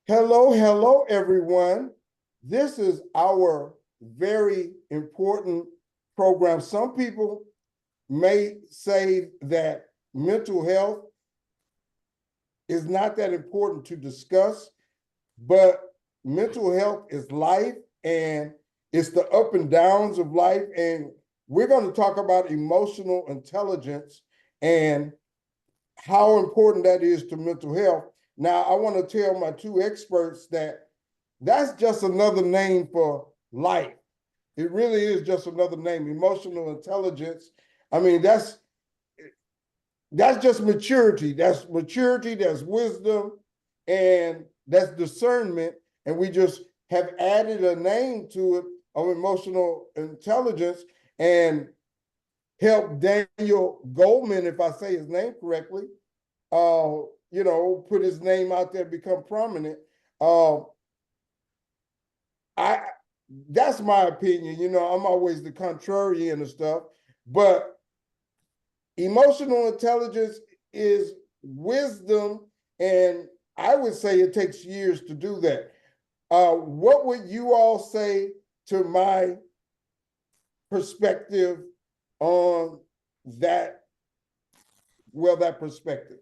Hello, hello, everyone. This is our very important program. Some people may say that mental health is not that important to discuss, but mental health is life and it's the up and downs of life. And we're going to talk about emotional intelligence and how important that is to mental health. Now, I want to tell my two experts that that's just another name for life. It really is just another name. Emotional intelligence. I mean, that's just maturity. That's maturity, that's wisdom, and that's discernment. And we just have added a name to it of emotional intelligence and help Daniel Goldman, if I say his name correctly, put his name out there, become prominent. Uh, I that's my opinion. I'm always the contrarian and stuff, but emotional intelligence is wisdom, and I would say it takes years to do that. What would you all say to my perspective on that? Well, that perspective,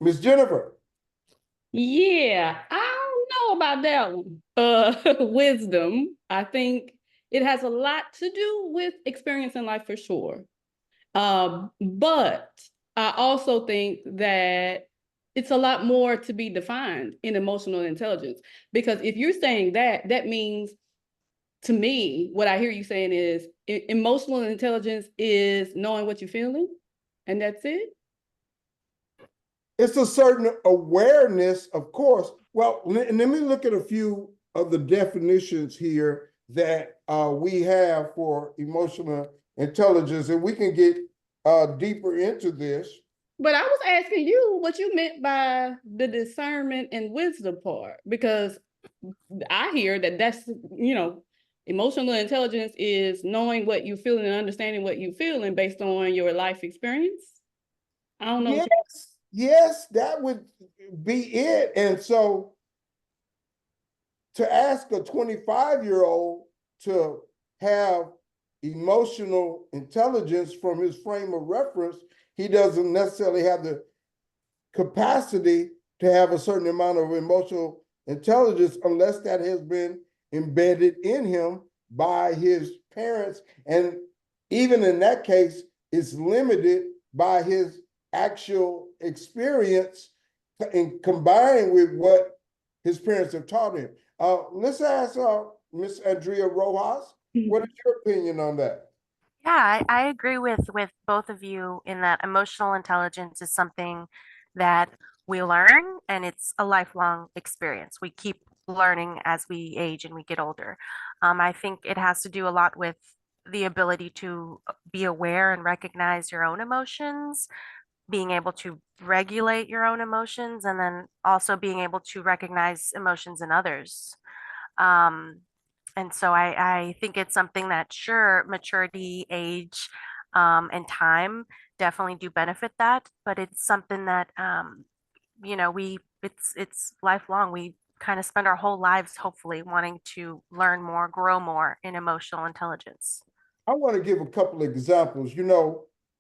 Miss Jennifer. Yeah, I don't know about that one. Wisdom. I think it has a lot to do with experience in life for sure. But I also think that it's a lot more to be defined in emotional intelligence. Because if you're saying that, that means to me, what I hear you saying is emotional intelligence is knowing what you're feeling, and that's it. It's a certain awareness, of course. Well, let me look at a few of the definitions here that we have for emotional intelligence, and we can get deeper into this. But I was asking you what you meant by the discernment and wisdom part, because I hear that emotional intelligence is knowing what you feel and understanding what you feel and based on your life experience. I don't know. Yes, that would be it. And so to ask a 25-year-old to have emotional intelligence from his frame of reference, he doesn't necessarily have the capacity to have a certain amount of emotional intelligence unless that has been embedded in him by his parents. And even in that case, it's limited by his actual experience and combined with what his parents have taught him. Let's ask Miss Andrea Rojas, what is your opinion on that? Yeah, I agree with both of you in that emotional intelligence is something that we learn and it's a lifelong experience. We keep learning as we age and we get older. I think it has to do a lot with the ability to be aware and recognize your own emotions, being able to regulate your own emotions, and then also being able to recognize emotions in others. Um, and so I think it's something that sure, maturity, age, and time definitely do benefit that, but it's something that it's lifelong. We kind of spend our whole lives hopefully wanting to learn more, grow more in emotional intelligence. I want to give a couple of examples.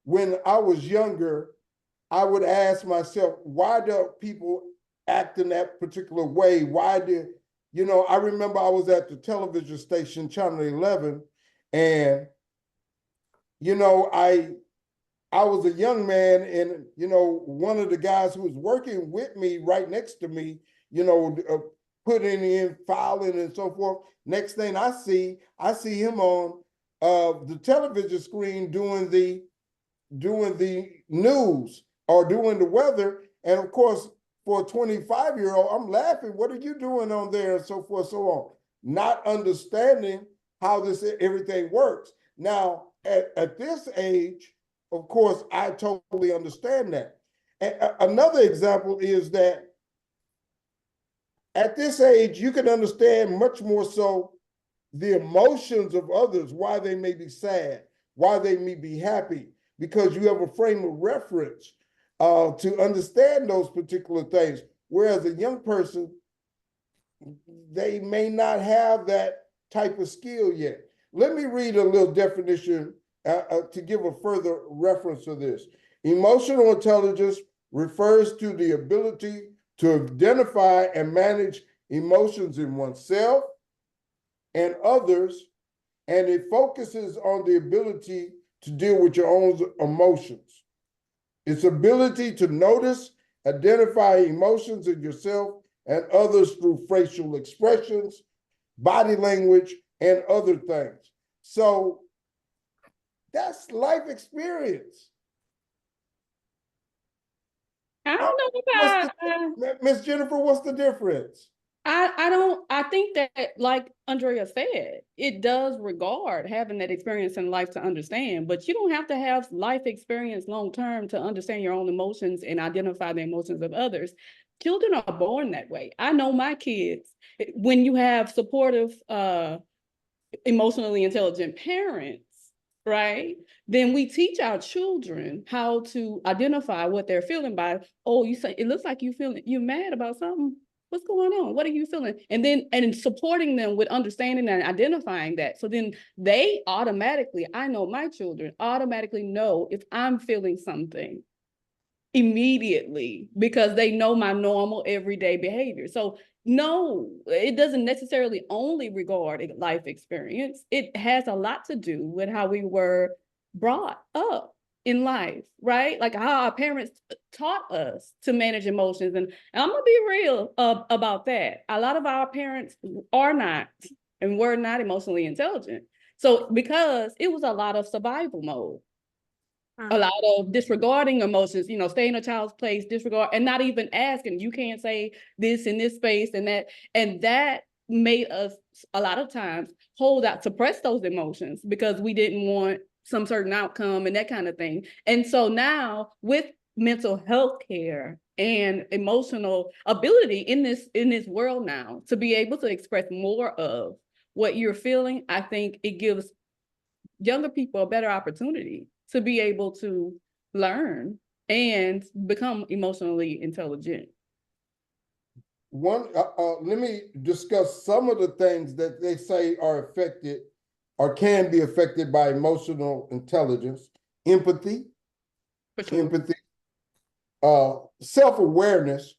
When I was younger, I would ask myself, why do people act in that particular way? I remember I was at the television station, Channel 11, and, I was a young man, and, one of the guys who was working with me right next to me, putting in, filing, and so forth. Next thing I see him on the television screen doing the news or doing the weather. And of course, for a 25-year-old, I'm laughing. What are you doing on there? And so forth, so on. Not understanding how everything works. Now, at this age, of course, I totally understand that. And another example is that at this age, you can understand much more so the emotions of others, why they may be sad, why they may be happy, because you have a frame of reference to understand those particular things. Whereas a young person they may not have that type of skill yet. Let me read a little definition to give a further reference to this. Emotional intelligence refers to the ability to identify and manage emotions in oneself and others, and it focuses on the ability to deal with your own emotions. Its ability to notice, identify emotions in yourself and others through facial expressions, body language, and other things. So that's life experience. I don't know about, Miss Jennifer, what's the difference? I think that, like Andrea said, it does regard having that experience in life to understand, but you don't have to have life experience long term to understand your own emotions and identify the emotions of others. Children are born that way. I know my kids, when you have supportive, emotionally intelligent parents, right? Then we teach our children how to identify what they're feeling by, oh, you say it looks like you're mad about something. What's going on? What are you feeling? And then supporting them with understanding and identifying that. So then they automatically, I know my children automatically know if I'm feeling something immediately because they know my normal everyday behavior. So no, it doesn't necessarily only regard a life experience. It has a lot to do with how we were brought up in life, right? Like how our parents taught us to manage emotions. And I'm gonna be real about that. A lot of our parents are not and were not emotionally intelligent. So because it was a lot of survival mode, a lot of disregarding emotions, stay in a child's place, disregard, and not even asking, you can't say this in this space and that. And that made us a lot of times hold out, suppress those emotions because we didn't want some certain outcome and that kind of thing. And so now with mental health care and emotional ability in this world now to be able to express more of what you're feeling, I think it gives younger people a better opportunity to be able to learn and become emotionally intelligent. Let me discuss some of the things that they say are affected or can be affected by emotional intelligence: empathy, For sure. empathy, self-awareness.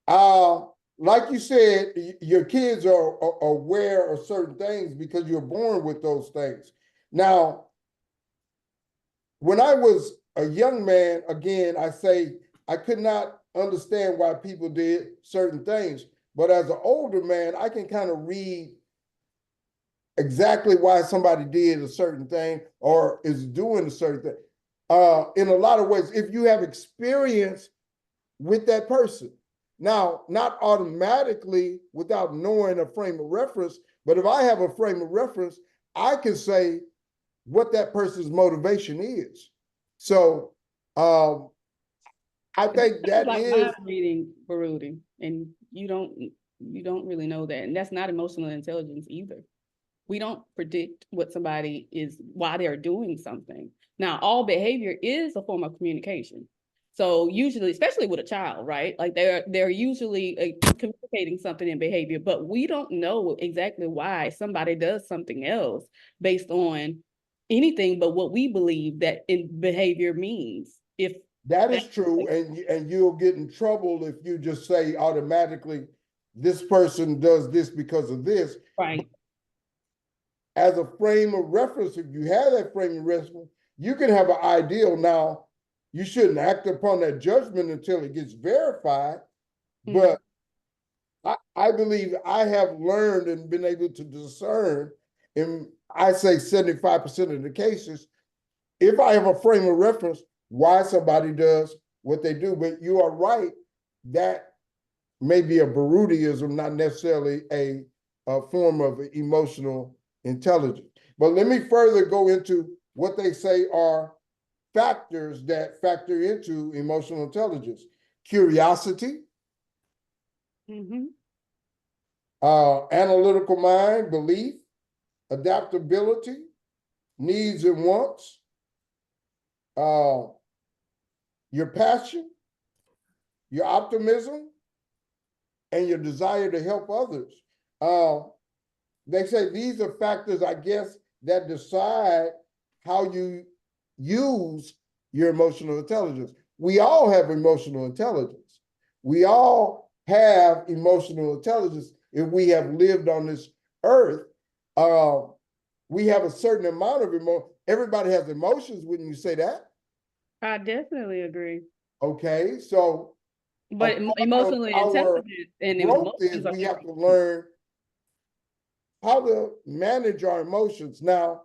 Like you said, your kids are aware of certain things because you're born with those things. Now, when I was a young man, again, I say I could not understand why people did certain things. But as an older man, I can kind of read exactly why somebody did a certain thing or is doing a certain thing. In a lot of ways, if you have experience with that person. Now, not automatically without knowing a frame of reference, but if I have a frame of reference, I can say what that person's motivation is. So I think that like is mind reading, Baruti, and you don't really know that, and that's not emotional intelligence either. We don't predict what somebody is, why they're doing something. Now, all behavior is a form of communication. So usually, especially with a child, right? Like they're usually communicating something in behavior, but we don't know exactly why somebody does something else based on anything but what we believe that in behavior means. If that is true, and you'll get in trouble if you just say automatically, this person does this because of this. right. As a frame of reference, if you have that frame of reference, you can have an ideal. Now, you shouldn't act upon that judgment until it gets verified. But I believe I have learned and been able to discern, in I say 75% of the cases, if I have a frame of reference, why somebody does what they do. But you are right, that may be a Barudiism, not necessarily a form of emotional intelligence. But let me further go into what they say are factors that factor into emotional intelligence: curiosity, analytical mind, belief, adaptability, needs and wants, uh, your passion, your optimism, and your desire to help others. They say these are factors, I guess, that decide how you use your emotional intelligence. We all have emotional intelligence. We all have emotional intelligence if we have lived on this earth. We have a certain amount of emotion. Everybody has emotions, wouldn't you say that? I definitely agree. Okay, so But a part of emotionally our intelligent and growth is emotions are we have to learn how to manage our emotions. Now,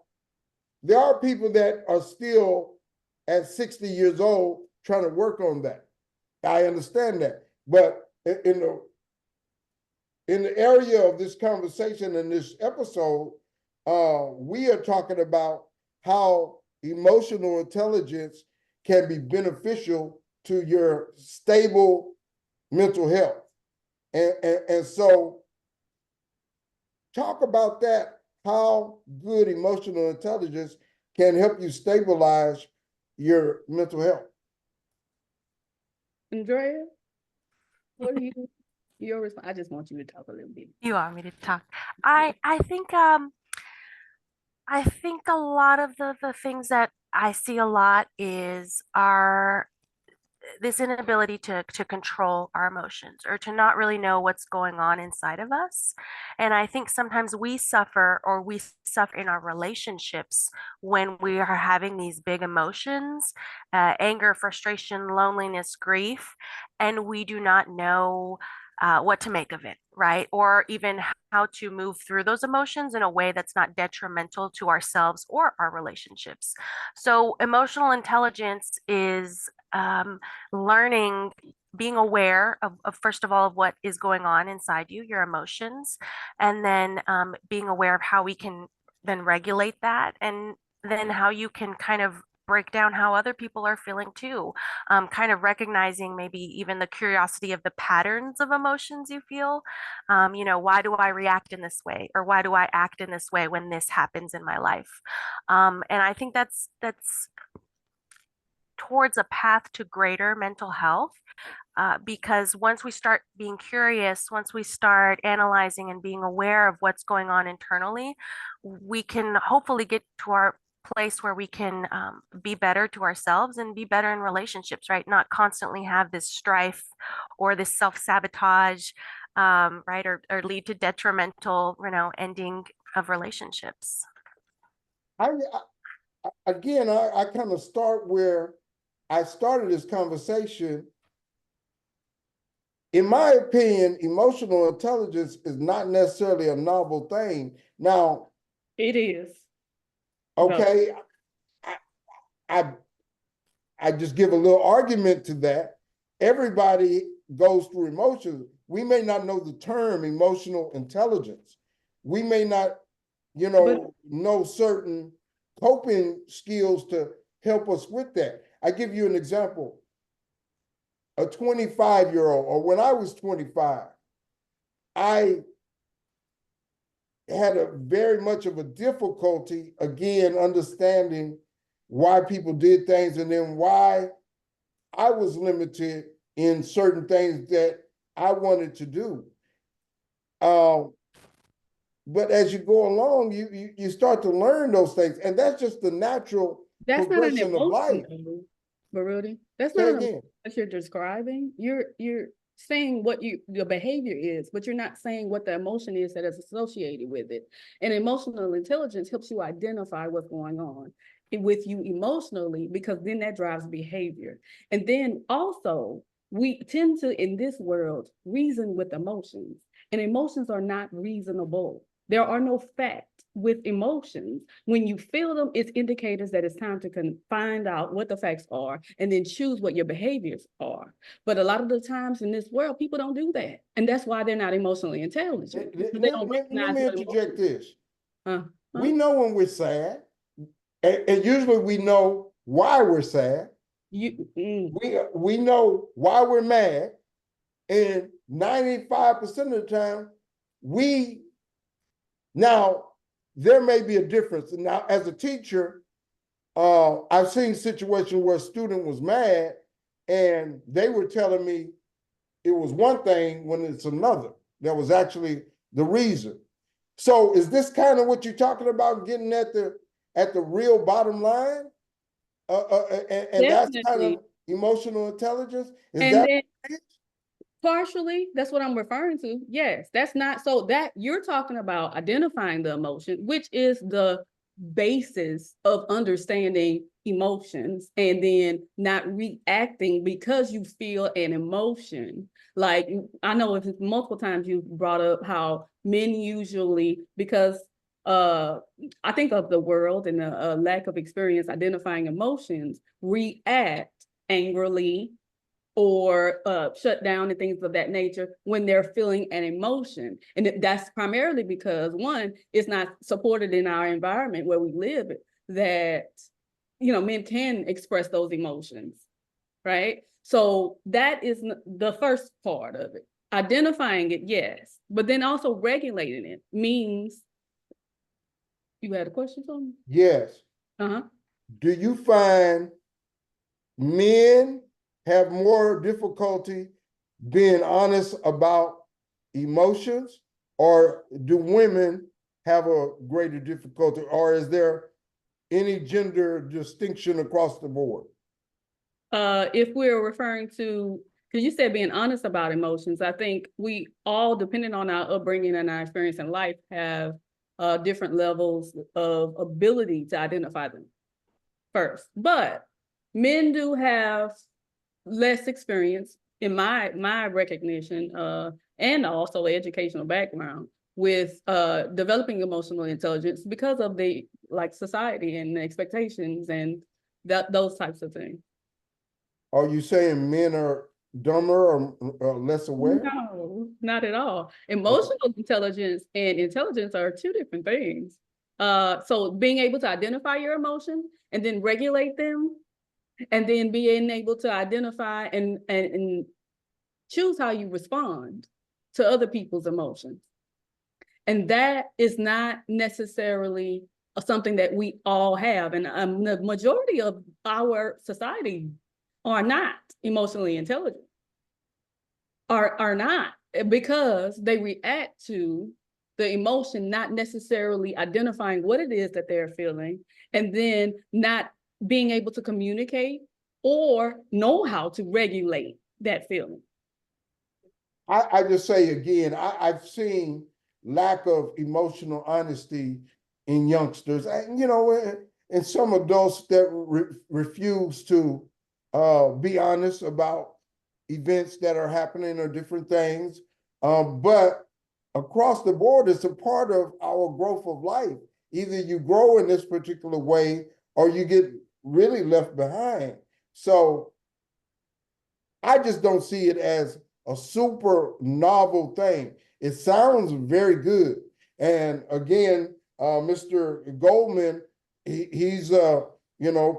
there are people that are still at 60 years old trying to work on that. I understand that. But in the area of this conversation in this episode, we are talking about how emotional intelligence can be beneficial to your stable mental health. And so talk about that, how good emotional intelligence can help you stabilize your mental health. Andrea, what are your response? I just want you to talk a little bit. You want me to talk? I think I think a lot of the things that I see a lot is our this inability to control our emotions or to not really know what's going on inside of us. And I think sometimes we suffer in our relationships when we are having these big emotions, anger, frustration, loneliness, grief, and we do not know what to make of it, right? Or even how to move through those emotions in a way that's not detrimental to ourselves or our relationships. So, emotional intelligence is learning, being aware of first of all of what is going on inside you, your emotions, and then being aware of how we can then regulate that, and then how you can kind of break down how other people are feeling too. Kind of recognizing maybe even the curiosity of the patterns of emotions you feel. Why do I react in this way, or why do I act in this way when this happens in my life? And I think that's towards a path to greater mental health. Because once we start being curious, once we start analyzing and being aware of what's going on internally, we can hopefully get to our place where we can be better to ourselves and be better in relationships, right? Not constantly have this strife or this self-sabotage, right? Or lead to detrimental, ending of relationships. I again, I kind of start where I started this conversation. In my opinion, emotional intelligence is not necessarily a novel thing. Now, It is. okay, I, I I just give a little argument to that. Everybody goes through emotions. We may not know the term emotional intelligence. We may not, know certain coping skills to help us with that. I give you an example. A 25-year-old, or when I was 25, I had a very much of a difficulty, again, understanding why people did things and then why I was limited in certain things that I wanted to do. But as you go along, you start to learn those things, and that's just the natural That's not an progression of life. emotion, Baruti. That's Say not an again. emotion that you're describing. You're saying what your behavior is, but you're not saying what the emotion is that is associated with it. And emotional intelligence helps you identify what's going on with you emotionally, because then that drives behavior. And then also, we tend to, in this world, reason with emotions, and emotions are not reasonable. There are no facts with emotions. When you feel them, it's indicators that it's time to find out what the facts are and then choose what your behaviors are. But a lot of the times in this world, people don't do that. And that's why they're not emotionally intelligent. They don't Let recognize me what interject this. Huh? We know when we're sad, and usually we know why we're sad. We know why we're mad, and 95% of the time, now there may be a difference. Now, as a teacher, I've seen situations where a student was mad and they were telling me it was one thing when it's another. That was actually the reason. So is this kind of what you're talking about, getting at the real bottom line? And that's kind Definitely. of emotional intelligence? Is And that then partially, that's what I'm referring to. Yes, that's not so that you're talking about identifying the emotion, which is the basis of understanding emotions, and then not reacting because you feel an emotion. Like I know if multiple times you brought up how men usually, because I think of the world and the lack of experience identifying emotions, react angrily or shut down and things of that nature when they're feeling an emotion. And that's primarily because one, it's not supported in our environment where we live, that, you know, men can express those emotions, right? So that is the first part of it. Identifying it, yes, but then also regulating it means, you had a question for me? yes? Uh-huh. Do you find men have more difficulty being honest about emotions, or do women have a greater difficulty, or is there any gender distinction across the board? If we're referring to, because you said being honest about emotions, I think we all, depending on our upbringing and our experience in life, have different levels of ability to identify them first. But men do have less experience, in my recognition, and also educational background with developing emotional intelligence because of the like society and the expectations and those types of things. Are you saying men are dumber or less aware? No, not at all. Emotional intelligence and intelligence are two different things. So being able to identify your emotions and then regulate them, and then being able to identify and choose how you respond to other people's emotions. And that is not necessarily something that we all have. And the majority of our society are not emotionally intelligent, are not, because they react to the emotion, not necessarily identifying what it is that they're feeling, and then not being able to communicate or know how to regulate that feeling. I just say again, I've seen lack of emotional honesty in youngsters, and and some adults that refuse to be honest about events that are happening or different things. But across the board, it's a part of our growth of life. Either you grow in this particular way or you get really left behind. So I just don't see it as a super novel thing. It sounds very good. And again, Mr. Goldman, he's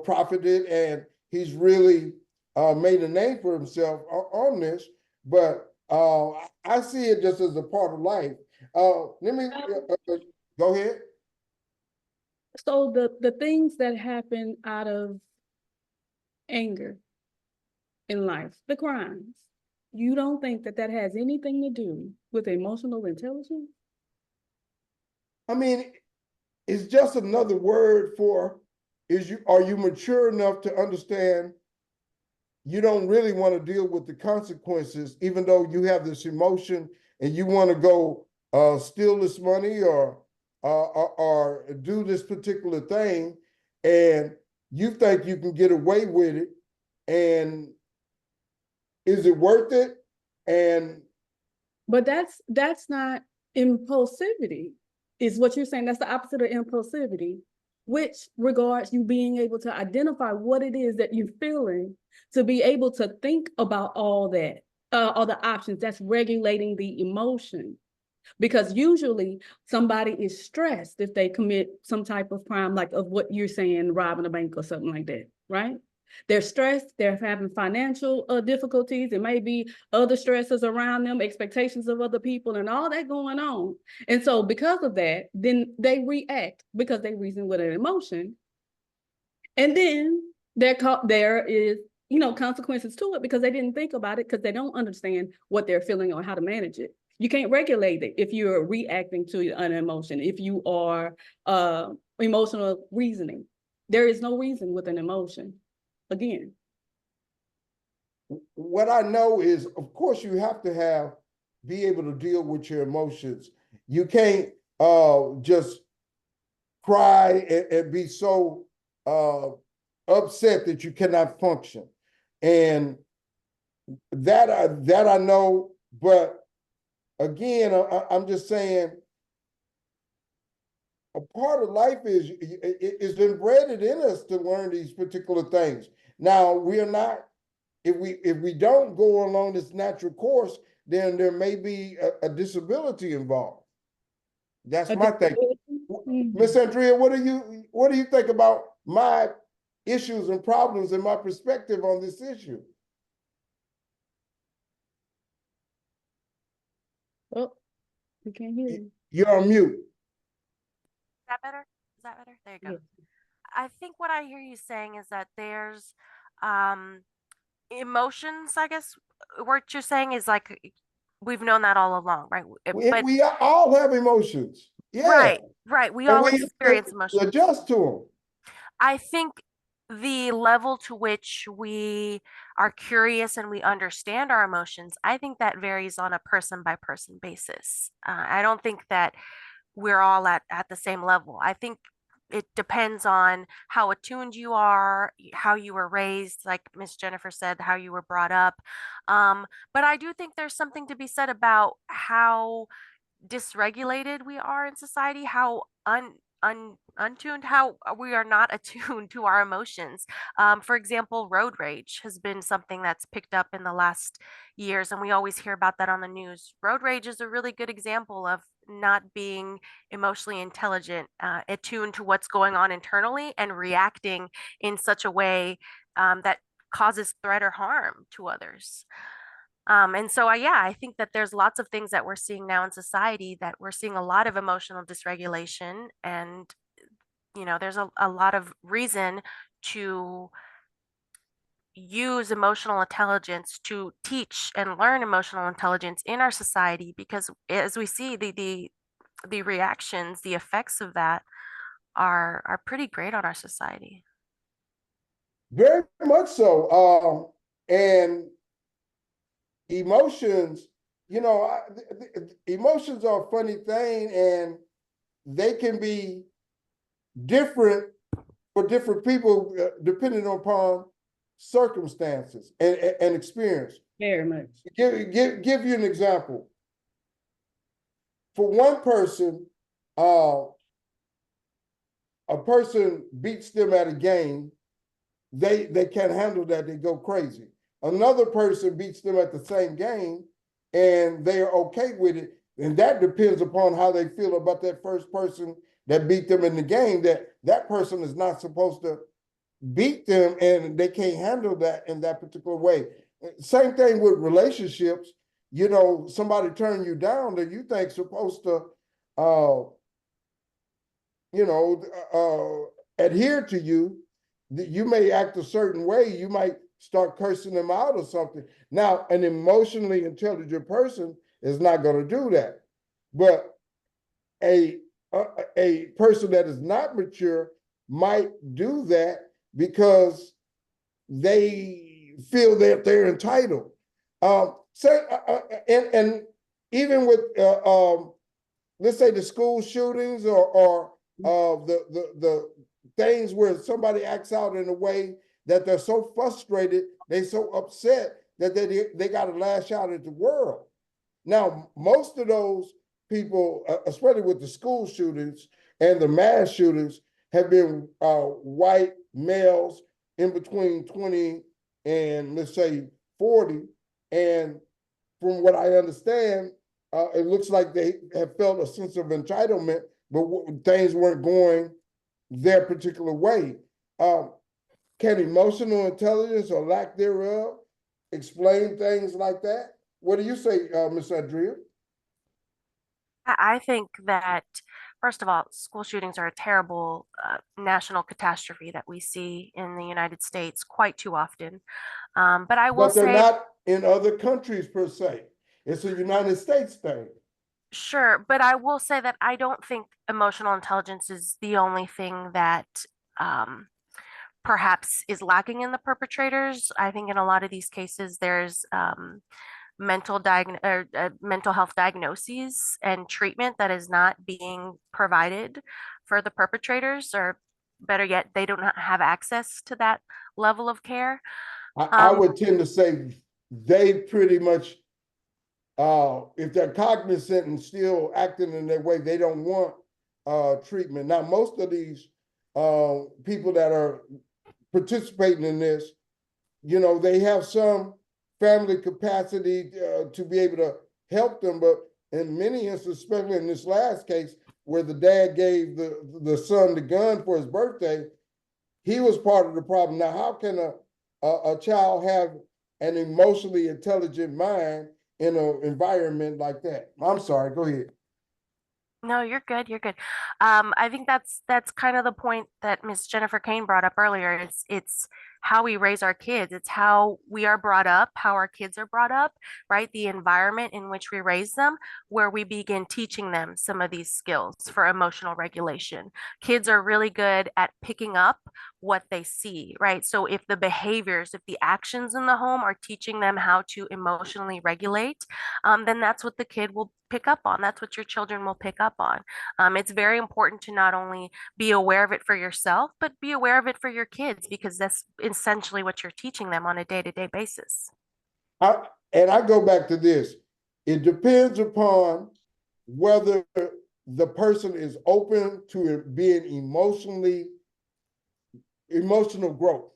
profited, and he's really made a name for himself on this. But I see it just as a part of life. Let me go ahead. So the things that happen out of anger in life, the crimes, you don't think that that has anything to do with emotional intelligence? I mean, it's just another word for, are you mature enough to understand you don't really want to deal with the consequences, even though you have this emotion and you want to go steal this money or do this particular thing, and you think you can get away with it, and is it worth it? And But that's not impulsivity, is what you're saying. That's the opposite of impulsivity, which regards you being able to identify what it is that you're feeling, to be able to think about all that, all the options. That's regulating the emotion. Because usually somebody is stressed if they commit some type of crime, like of what you're saying, robbing a bank or something like that, right? They're stressed, they're having financial difficulties, it may be other stresses around them, expectations of other people, and all that going on. And so because of that, then they react because they reason with an emotion. And then there is consequences to it because they didn't think about it because they don't understand what they're feeling or how to manage it. You can't regulate it if you're reacting to an emotion, if you are emotional reasoning. There is no reason with an emotion. Again. What I know is, of course, you have to be able to deal with your emotions. You can't just cry and be so upset that you cannot function. And that I know, but again, I'm just saying, a part of life is embedded in us to learn these particular things. Now, we are not, if we don't go along this natural course, then there may be a disability involved. That's my thing. Miss Andrea, what do you think about my issues and problems and my perspective on this issue? Oh, we can't hear you. You're on mute. Is that better? Is that better? There you go. Yeah. I think what I hear you saying is that there's emotions, I guess what you're saying is like we've known that all along, right? But We all have emotions. Yeah. right. We And all we have experience to emotions. adjust to them. I think the level to which we are curious and we understand our emotions, I think that varies on a person by person basis. I don't think that we're all at the same level. I think it depends on how attuned you are, how you were raised, like Miss Jennifer said, how you were brought up. But I do think there's something to be said about how dysregulated we are in society, how untuned, how we are not attuned to our emotions. For example, road rage has been something that's picked up in the last years, and we always hear about that on the news. Road rage is a really good example of not being emotionally intelligent, attuned to what's going on internally, and reacting in such a way that causes threat or harm to others. And so, yeah, I think that there's lots of things that we're seeing now in society that we're seeing a lot of emotional dysregulation. And, there's a lot of reason to use emotional intelligence to teach and learn emotional intelligence in our society, because as we see the reactions, the effects of that are pretty great on our society. Very much so. And emotions, emotions are a funny thing, and they can be different for different people depending upon circumstances and experience. Very much. Give you an example. For one person, a person beats them at a game, they can't handle that, they go crazy. Another person beats them at the same game and they are okay with it. And that depends upon how they feel about that first person that beat them in the game, that person is not supposed to beat them and they can't handle that in that particular way. Same thing with relationships. Somebody turn you down that you think supposed to, adhere to you. You may act a certain way. You might start cursing them out or something. Now, an emotionally intelligent person is not going to do that. But a person that is not mature might do that because they feel that they're entitled. And even with let's say the school shootings or the things where somebody acts out in a way that they're so frustrated, they're so upset that they got to lash out at the world. Now, most of those people, especially with the school shootings and the mass shootings, have been white males in between 20 and let's say 40. And from what I understand, it looks like they have felt a sense of entitlement, but things weren't going their particular way. Can emotional intelligence or lack thereof explain things like that? What do you say, Ms. Andrea? I think that first of all, school shootings are a terrible national catastrophe that we see in the United States quite too often. But I will But they're say, not in other countries per se. It's a United States thing. sure, but I will say that I don't think emotional intelligence is the only thing that um, perhaps is lacking in the perpetrators. I think in a lot of these cases, there's mental health diagnoses and treatment that is not being provided for the perpetrators, or better yet, they don't have access to that level of care. I would tend to say they pretty much, if they're cognizant and still acting in their way, they don't want treatment. Now, most of these people that are participating in this, you know, they have some family capacity to be able to help them, but in many instances, especially in this last case, where the dad gave the son the gun for his birthday, he was part of the problem. Now, how can a child have an emotionally intelligent mind in an environment like that? I'm sorry, go ahead. No, you're good. You're good. I think that's kind of the point that Miss Jennifer Kane brought up earlier. It's how we raise our kids. It's how we are brought up, how our kids are brought up, right? The environment in which we raise them, where we begin teaching them some of these skills for emotional regulation. Kids are really good at picking up what they see, right? So if the behaviors, if the actions in the home are teaching them how to emotionally regulate, then that's what the kid will pick up on. That's what your children will pick up on. It's very important to not only be aware of it for yourself, but be aware of it for your kids, because that's essentially what you're teaching them on a day-to-day basis. And I go back to this. It depends upon whether the person is open to being emotional growth.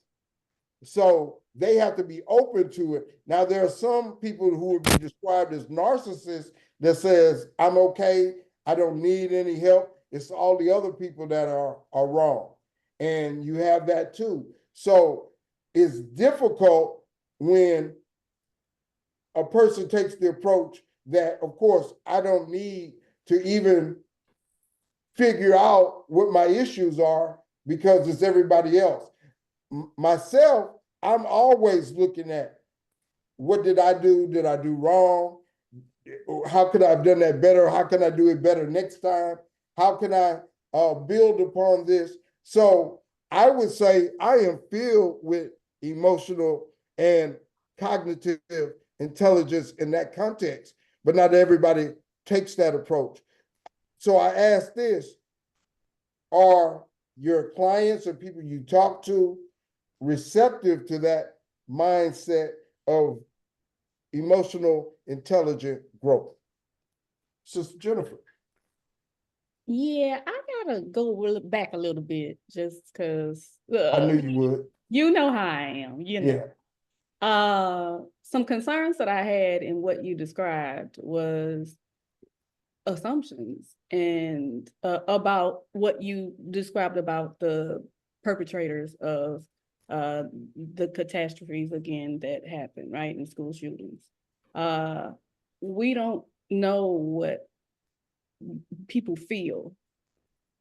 So they have to be open to it. Now, there are some people who would be described as narcissists that says, I'm okay, I don't need any help. It's all the other people that are wrong. And you have that too. So it's difficult when a person takes the approach that, of course, I don't need to even figure out what my issues are because it's everybody else. Myself, I'm always looking at what did I do? Did I do wrong? How could I have done that better? How can I do it better next time? How can I build upon this? So I would say I am filled with emotional and cognitive intelligence in that context, but not everybody takes that approach. So I ask this, are your clients or people you talk to receptive to that mindset of emotional intelligent growth? Sister Jennifer. Yeah, I gotta go back a little bit just because I knew you would. you know how I am, Yeah. Some concerns that I had in what you described was assumptions and about what you described about the perpetrators of the catastrophes again that happen, right, in school shootings. We don't know what people feel.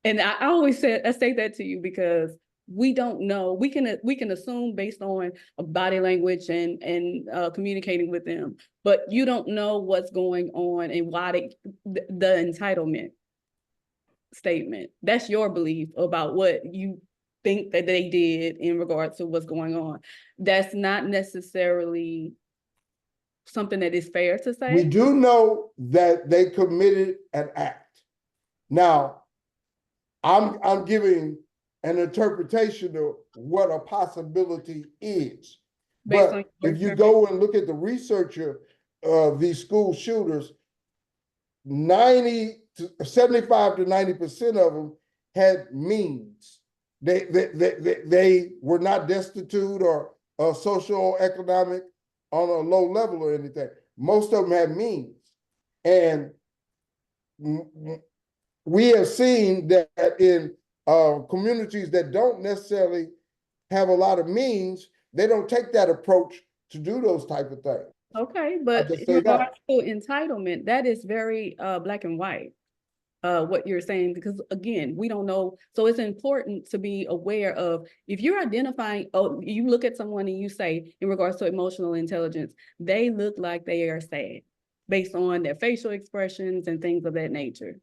And I always say that to you because we don't know. We can assume based on body language and communicating with them, but you don't know what's going on and why the entitlement statement. That's your belief about what you think that they did in regards to what's going on. That's not necessarily something that is fair to say. We do know that they committed an act. Now, I'm giving an interpretation of what a possibility is. But if you go and look at the researcher of these school shooters, 75 to 90% of them had means. They were not destitute or social economic on a low level or anything. Most of them had means. And we have seen that in communities that don't necessarily have a lot of means, they don't take that approach to do those type of things. Okay, but in regards to entitlement, that is very black and white. what you're saying, because again, we don't know. So it's important to be aware of, if you're identifying, oh, you look at someone and you say, in regards to emotional intelligence, they look like they are sad based on their facial expressions and things of that nature.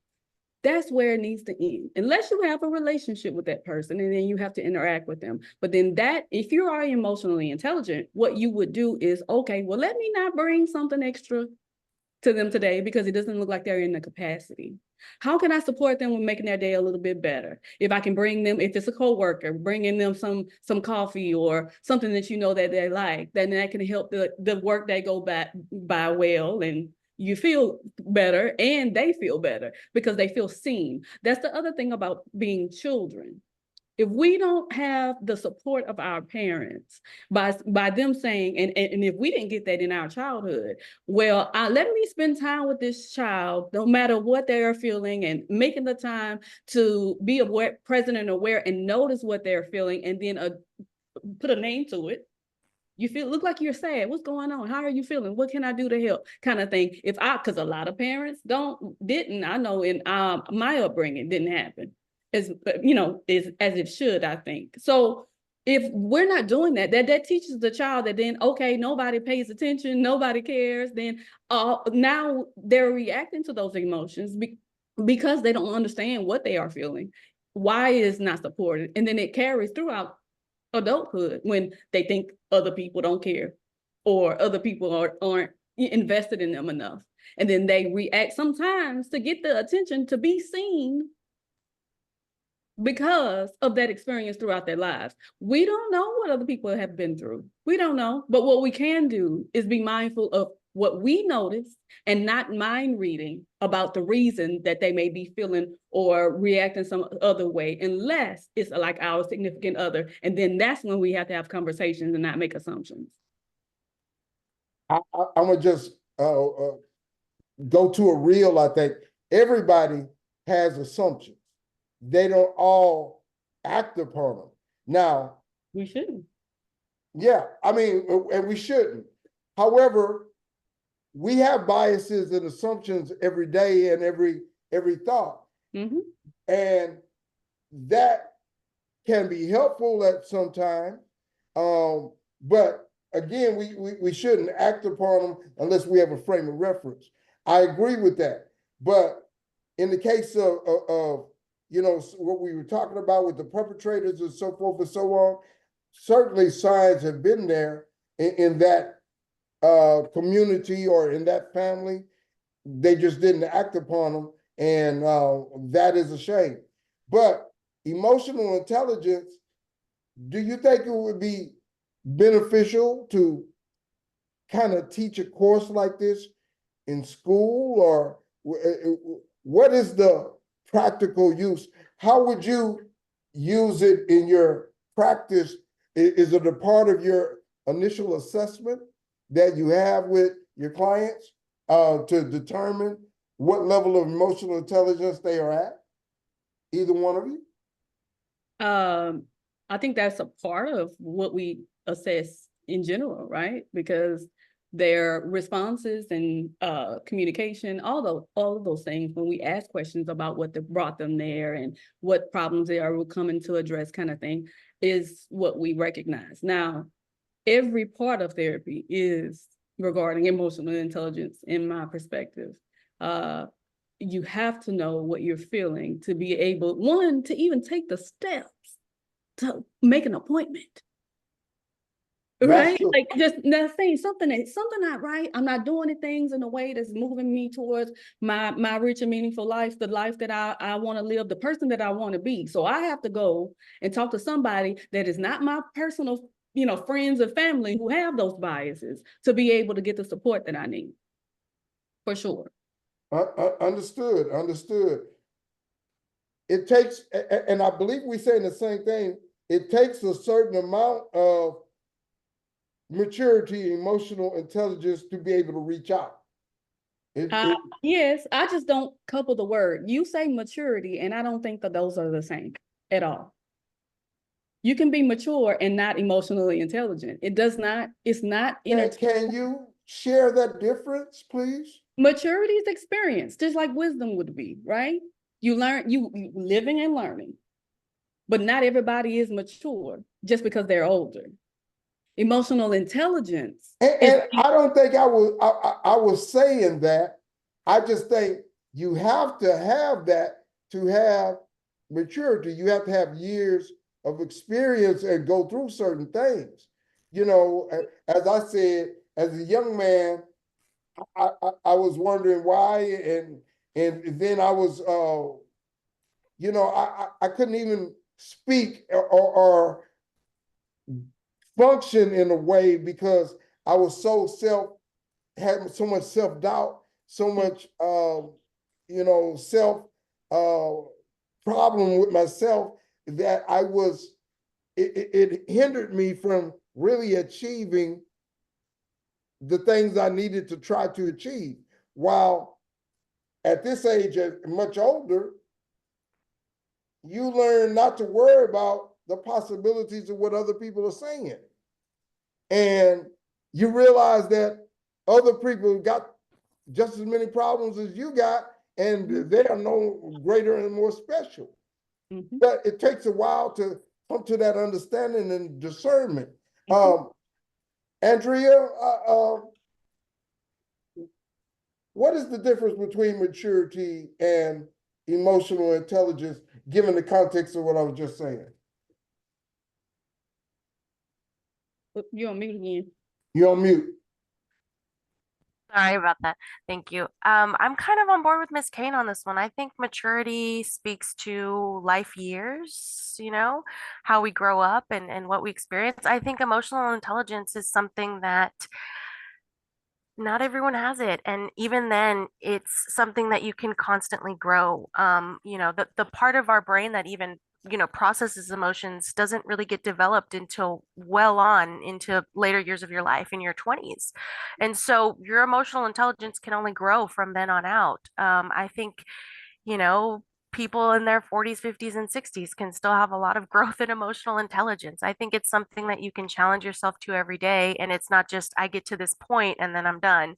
That's where it needs to end, unless you have a relationship with that person and then you have to interact with them. But then that, if you are emotionally intelligent, what you would do is, okay, well, let me not bring something extra to them today because it doesn't look like they're in the capacity. How can I support them with making their day a little bit better? If I can bring them, if it's a coworker, bringing them some coffee or something that you know that they like, then that can help the work day go by well, and you feel better and they feel better because they feel seen. That's the other thing about being children. If we don't have the support of our parents by them saying, and if we didn't get that in our childhood, well, let me spend time with this child, no matter what they are feeling, and making the time to be aware, present and aware, and notice what they're feeling, and then put a name to it. You look like you're sad. What's going on? How are you feeling? What can I do to help? Kind of thing. Because a lot of parents didn't. I know in my upbringing didn't happen as it should, I think. So if we're not doing that teaches the child that then, okay, nobody pays attention, nobody cares. Then now they're reacting to those emotions because they don't understand what they are feeling, why it is not supported, and then it carries throughout adulthood when they think other people don't care or other people aren't invested in them enough. And then they react sometimes to get the attention, to be seen, because of that experience throughout their lives. We don't know what other people have been through. We don't know. But what we can do is be mindful of what we notice and not mind reading about the reason that they may be feeling or reacting some other way, unless it's like our significant other. And then that's when we have to have conversations and not make assumptions. I'm gonna just go to a real. I think everybody has assumptions. They don't all act upon them. Now, We shouldn't. yeah, I mean, and we shouldn't. However, we have biases and assumptions every day and every thought. Mm-hmm. And that can be helpful at some time. But again, we shouldn't act upon them unless we have a frame of reference. I agree with that. But in the case of what we were talking about with the perpetrators and so forth and so on, certainly signs have been there in that community or in that family. They just didn't act upon them, and that is a shame. But emotional intelligence, do you think it would be beneficial to kind of teach a course like this in school, or what is the practical use? How would you use it in your practice? Is it a part of your initial assessment that you have with your clients to determine what level of emotional intelligence they are at? Either one of you? I think that's a part of what we assess in general, right? Because their responses and communication, all of those things, when we ask questions about what brought them there and what problems they are coming to address, kind of thing, is what we recognize. Now, every part of therapy is regarding emotional intelligence, in my perspective. You have to know what you're feeling to be able, one, to even take the steps to make an appointment. Right? Like just not saying something not right. I'm not doing the things in a way that's moving me towards my rich and meaningful life, the life that I want to live, the person that I want to be. So I have to go and talk to somebody that is not my personal, friends and family who have those biases, to be able to get the support that I need. For sure. Understood. It takes, and I believe we're saying the same thing, it takes a certain amount of maturity, emotional intelligence to be able to reach out. Yes, I just don't couple the word. You say maturity, and I don't think that those are the same at all. You can be mature and not emotionally intelligent. It's not. Can you share that difference, please? Maturity is experience, just like wisdom would be, right? You learn, you living and learning, but not everybody is mature just because they're older. Emotional intelligence. And I don't think I was saying that. I just think you have to have that to have maturity. You have to have years of experience and go through certain things. You know, as I said, as a young man, I was wondering why, and then I was, you know, I couldn't even speak or function in a way because I was so had so much self-doubt, so much you know, self problem with myself that it hindered me from really achieving the things I needed to try to achieve. While at this age, much older, you learn not to worry about the possibilities of what other people are saying. And you realize that other people got just as many problems as you got, and they are no greater and more special. But it takes a while to come to that understanding and discernment. Andrea, what is the difference between maturity and emotional intelligence, given the context of what I was just saying? You're on mute again. You're on mute. Sorry about that. Thank you. I'm kind of on board with Miss Kane on this one. I think maturity speaks to life years, you know, how we grow up and what we experience. I think emotional intelligence is something that not everyone has it. And even then, it's something that you can constantly grow. You know, the part of our brain that even, you know, processes emotions doesn't really get developed until well on into later years of your life in your 20s. And so your emotional intelligence can only grow from then on out. I think, you know, people in their 40s, 50s, and 60s can still have a lot of growth in emotional intelligence. I think it's something that you can challenge yourself to every day. And it's not just, I get to this point and then I'm done.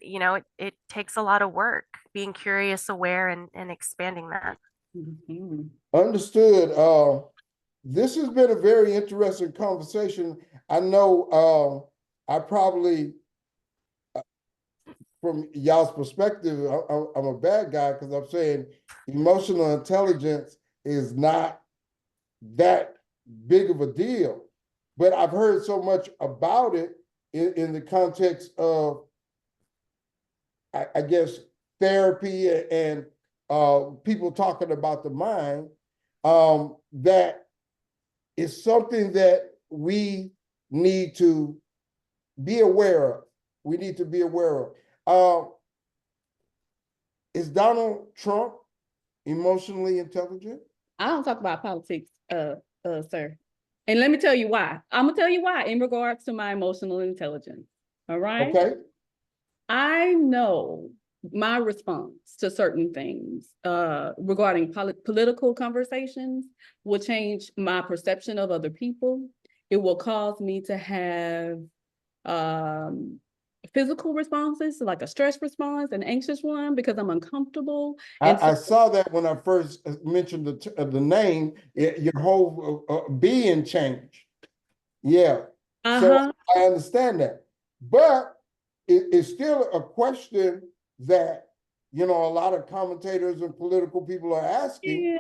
You know, it takes a lot of work being curious, aware, and expanding that. Understood. This has been a very interesting conversation. I know I probably, from y'all's perspective, I'm a bad guy because I'm saying emotional intelligence is not that big of a deal. But I've heard so much about it in the context of, I guess, therapy and people talking about the mind, that is something that we need to be aware of. We need to be aware of. Is Donald Trump emotionally intelligent? I don't talk about politics, sir. And let me tell you why. I'm gonna tell you why in regards to my emotional intelligence. All right. Okay. I know my response to certain things regarding political conversations will change my perception of other people. It will cause me to have physical responses, like a stress response, an anxious one, because I'm uncomfortable. And I saw that when I first mentioned the name, your whole being changed. Yeah. So I understand that. But it's still a question that, you know, a lot of commentators and political people are asking.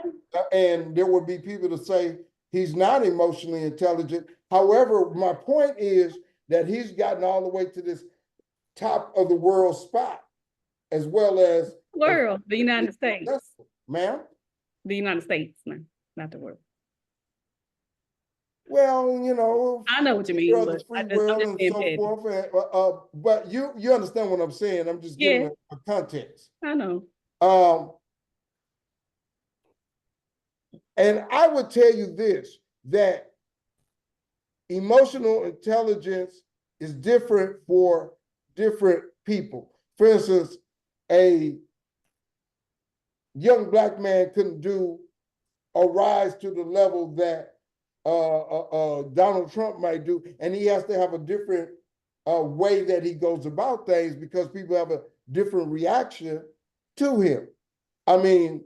And there would be people to say he's not emotionally intelligent. However, my point is that he's gotten all the way to this top of the world spot, as well as the United States. Ma'am? The United States, not the world. Well, you know, I know what you mean, but free world and so forth. But you understand what I'm saying. I'm just giving a context. I know. And I would tell you this, that emotional intelligence is different for different people. For instance, a young Black man couldn't do or rise to the level that Donald Trump might do, and he has to have a different way that he goes about things because people have a different reaction to him. I mean,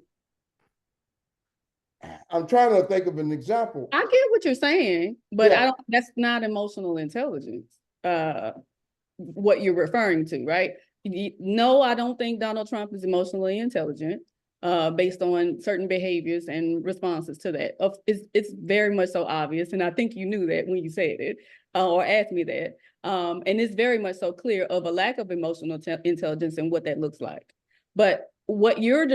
I'm trying to think of an example. I get what you're saying, but Yeah. that's not emotional intelligence. What you're referring to, right? No, I don't think Donald Trump is emotionally intelligent, based on certain behaviors and responses to that. It's very much so obvious, and I think you knew that when you said it, or asked me that. And it's very much so clear of a lack of emotional intelligence and what that looks like. But what you're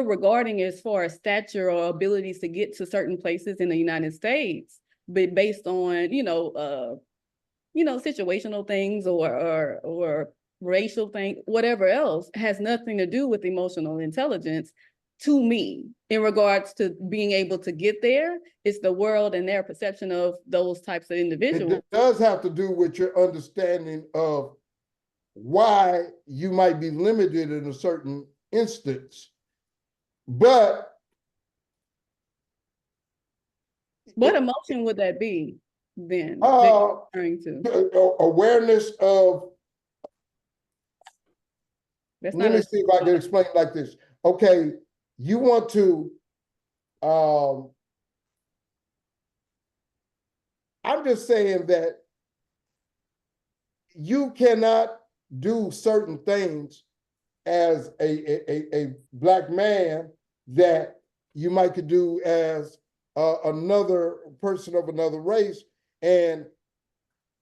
regarding as far as stature or abilities to get to certain places in the United States, but based on, situational things or racial things, whatever else, has nothing to do with emotional intelligence to me in regards to being able to get there. It's the world and their perception of those types of individuals. It does have to do with your understanding of why you might be limited in a certain instance. But What emotion would that be then that you're referring to? awareness of, That's let not me see if I can explain it like this. Okay, you want to, I'm just saying that you cannot do certain things as a black man that you might could do as another person of another race. And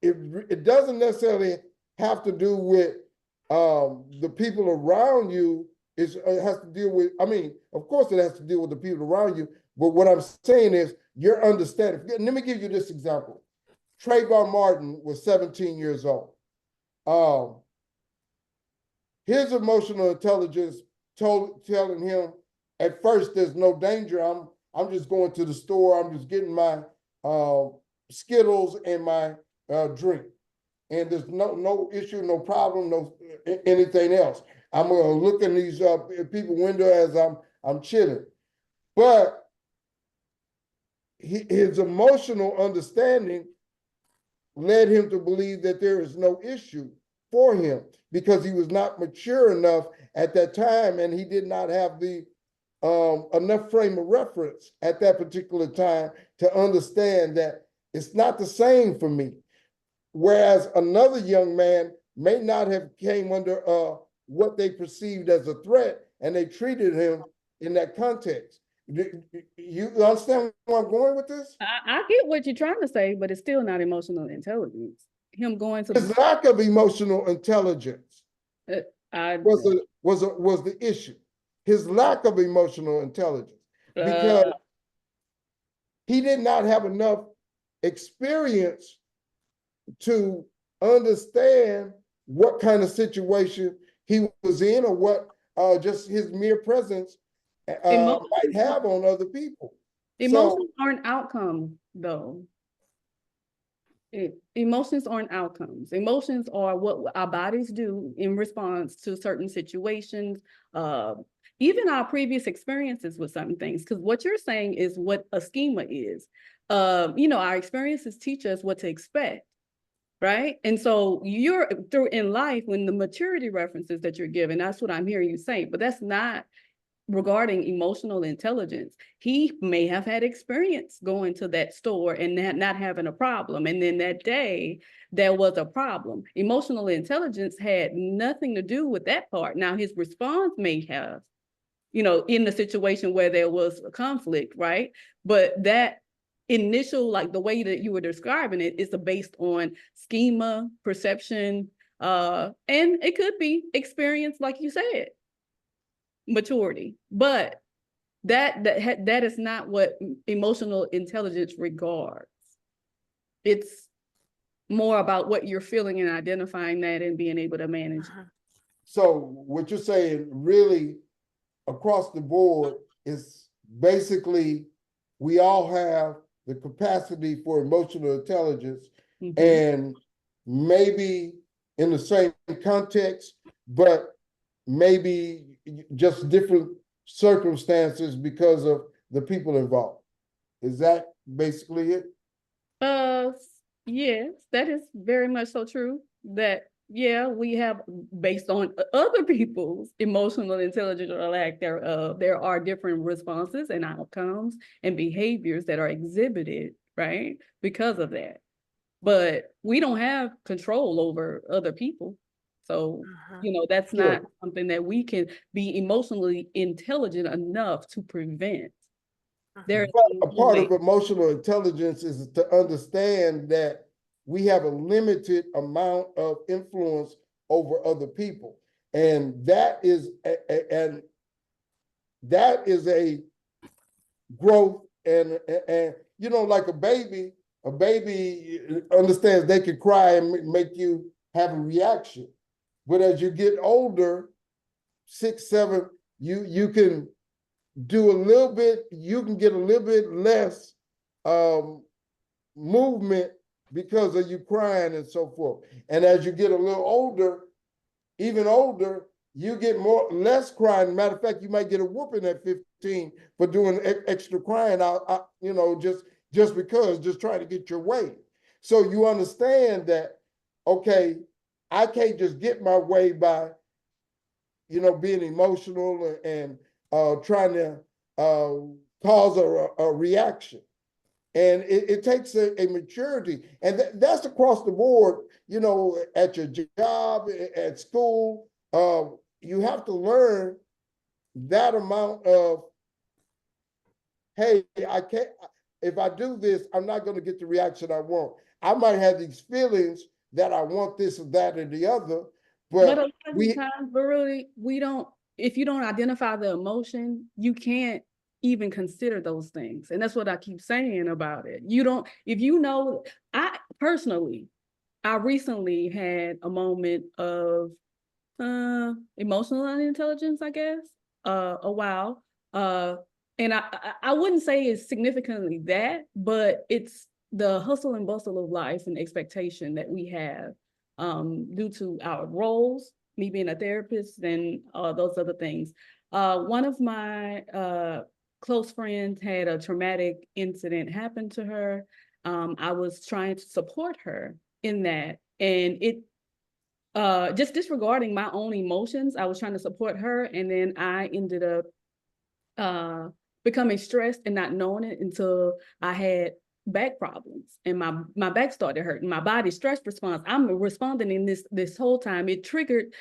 it doesn't necessarily have to do with the people around you. It has to deal with, I mean, of course it has to deal with the people around you, but what I'm saying is your understanding. Let me give you this example. Trayvon Martin was 17 years old. His emotional intelligence telling him at first there's no danger. I'm just going to the store. I'm just getting my Skittles and my drink, and there's no issue, no problem, no anything else. I'm gonna look in these people window as I'm chilling, but his emotional understanding led him to believe that there is no issue for him because he was not mature enough at that time, and he did not have the enough frame of reference at that particular time to understand that it's not the same for me. Whereas another young man may not have came under what they perceived as a threat, and they treated him in that context. You understand where I'm going with this? I get what you're trying to say, but it's still not emotional intelligence. Him going to His lack of emotional intelligence was the issue. His lack of emotional intelligence, because he did not have enough experience to understand what kind of situation he was in, or what just his mere presence might have on other people. Emotions aren't outcomes, though. Emotions aren't outcomes. Emotions are what our bodies do in response to certain situations, even our previous experiences with certain things. Because what you're saying is what a schema is. Our experiences teach us what to expect, right? And so you're through in life, when the maturity references that you're given, that's what I'm hearing you say, but that's not regarding emotional intelligence. He may have had experience going to that store and not having a problem. And then that day there was a problem. Emotional intelligence had nothing to do with that part. Now his response may have, in the situation where there was a conflict, right? But that initial, like the way that you were describing it, is based on schema, perception, and it could be experience, like you said, maturity, but that is not what emotional intelligence regards. It's more about what you're feeling and identifying that and being able to manage. So what you're saying really across the board is basically we all have the capacity for emotional intelligence, and maybe in the same context, but maybe just different circumstances because of the people involved. Is that basically it? Yes, that is very much so true. That yeah, we have, based on other people's emotional intelligence or lack thereof, there are different responses and outcomes and behaviors that are exhibited, right? Because of that. But we don't have control over other people. So, that's not Sure. something that we can be emotionally intelligent enough to prevent. There is Mhm. But no a part way. of emotional intelligence is to understand that we have a limited amount of influence over other people. And and that is a growth and like a baby understands they can cry and make you have a reaction. But as you get older, 6, 7, you can do a little bit, you can get a little bit less um, movement because of you crying and so forth. And as you get a little older, even older, you get less crying. Matter of fact, you might get a whooping at 15 for doing extra crying out, just because, just trying to get your way. So you understand that, okay, I can't just get my way by, being emotional and trying to cause a reaction. And it takes a maturity, and that's across the board. At your job, at school, you have to learn that amount of, hey, I can't. If I do this, I'm not going to get the reaction I want. I might have these feelings that I want this or that or the other, But a but lot of the we times, but really, we don't, if you don't identify the emotion, you can't even consider those things. And that's what I keep saying about it. You don't, if you know, I personally, I recently had a moment of emotional unintelligence, I guess, a while. And I wouldn't say it's significantly that, but it's the hustle and bustle of life and expectation that we have due to our roles, me being a therapist and those other things. One of my close friends had a traumatic incident happen to her. I was trying to support her in that, and it just disregarding my own emotions. I was trying to support her, and then I ended up becoming stressed and not knowing it until I had back problems and my back started hurting. My body stress response, I'm responding in this whole time. It triggered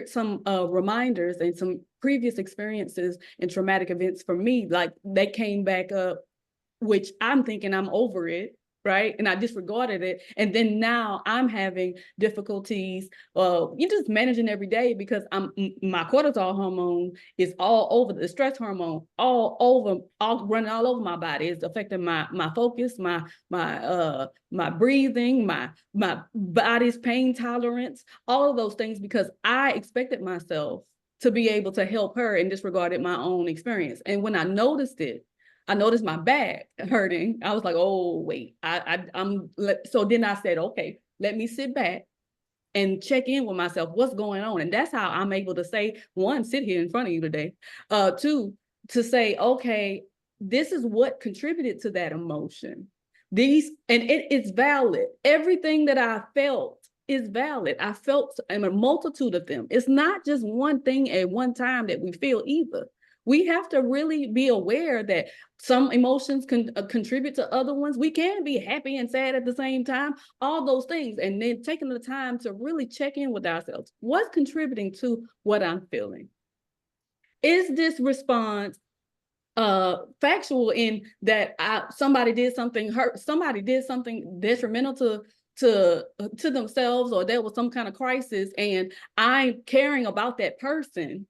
some reminders and some previous experiences and traumatic events for me, like they came back up, which I'm thinking I'm over it, right? And I disregarded it. And then now I'm having difficulties, you just managing every day because my cortisol hormone is all over, the stress hormone, all running all over my body. It's affecting my focus, my breathing, my body's pain tolerance, all of those things, because I expected myself to be able to help her and disregarded my own experience. And when I noticed it, I noticed my back hurting. I was like, oh, wait, so then I said, okay, let me sit back and check in with myself. What's going on? And that's how I'm able to say, one, sit here in front of you today. Two, to say, okay, this is what contributed to that emotion. And it's valid. Everything that I felt is valid. I felt a multitude of them. It's not just one thing at one time that we feel either. We have to really be aware that some emotions can contribute to other ones. We can be happy and sad at the same time, all those things. And then taking the time to really check in with ourselves. What's contributing to what I'm feeling? Is this response factual in that somebody did something detrimental to themselves, or there was some kind of crisis and I'm caring about that person,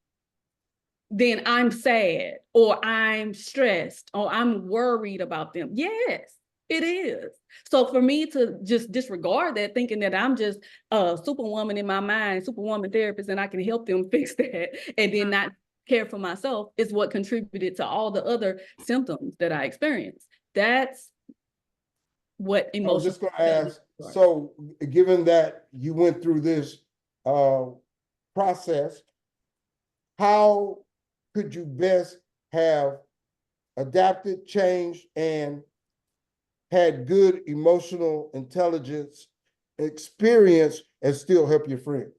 then I'm sad or I'm stressed or I'm worried about them. Yes, it is. So for me to just disregard that, thinking that I'm just a superwoman in my mind, superwoman therapist, and I can help them fix that, and then not care for myself, is what contributed to all the other symptoms that I experienced. That's what I was emotional just going to intelligence ask, are. so given that you went through this uh, process, how could you best have adapted, changed, and had good emotional intelligence experience and still help your friend?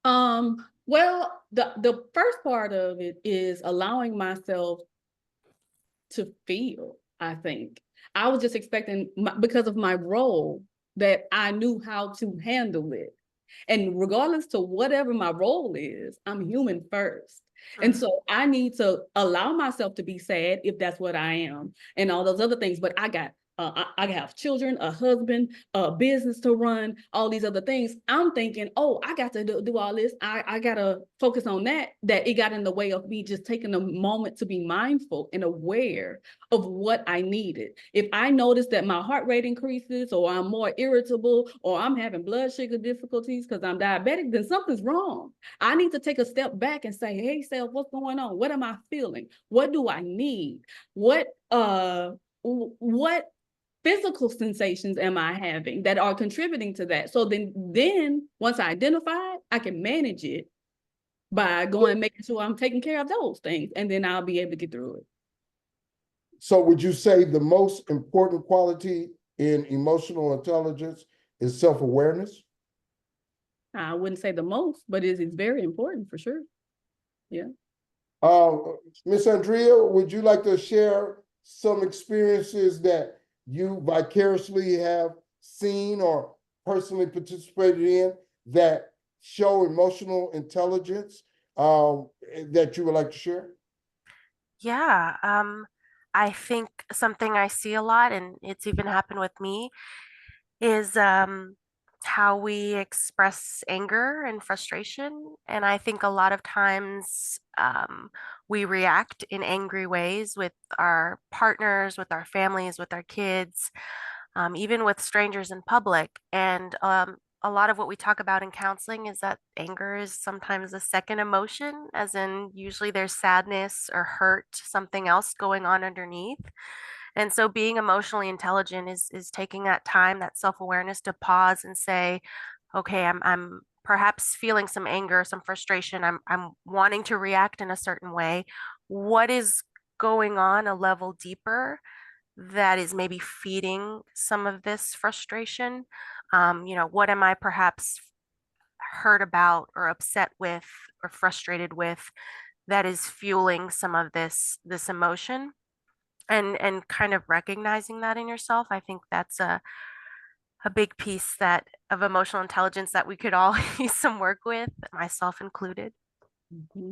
Well, the first part of it is allowing myself to feel, I think. I was just expecting, because of my role, that I knew how to handle it. And regardless to whatever my role is, I'm human first. And so I need to allow myself to be sad if that's what I am, and all those other things. But I have children, a husband, a business to run, all these other things. I'm thinking, oh, I got to do all this. I got to focus on that it got in the way of me just taking a moment to be mindful and aware of what I needed. If I notice that my heart rate increases, or I'm more irritable, or I'm having blood sugar difficulties because I'm diabetic, then something's wrong. I need to take a step back and say, hey, self, what's going on? What am I feeling? What do I need? What physical sensations am I having that are contributing to that? So then once I identify it, I can manage it by making sure I'm taking care of those things, and then I'll be able to get through it. So would you say the most important quality in emotional intelligence is self-awareness? I wouldn't say the most, but it is very important for sure. Yeah. Miss Andrea, would you like to share some experiences that you vicariously have seen or personally participated in that show emotional intelligence that you would like to share? Yeah, I think something I see a lot, and it's even happened with me, is how we express anger and frustration. And I think a lot of times we react in angry ways with our partners, with our families, with our kids, even with strangers in public. And a lot of what we talk about in counseling is that anger is sometimes a second emotion, as in, usually there's sadness or hurt, something else going on underneath. And so being emotionally intelligent is taking that time, that self-awareness, to pause and say, okay, I'm perhaps feeling some anger, some frustration. I'm wanting to react in a certain way. What is going on a level deeper that is maybe feeding some of this frustration? What am I perhaps hurt about or upset with or frustrated with that is fueling some of this emotion? And kind of recognizing that in yourself, I think that's a big piece that of emotional intelligence that we could all use some work with, myself included.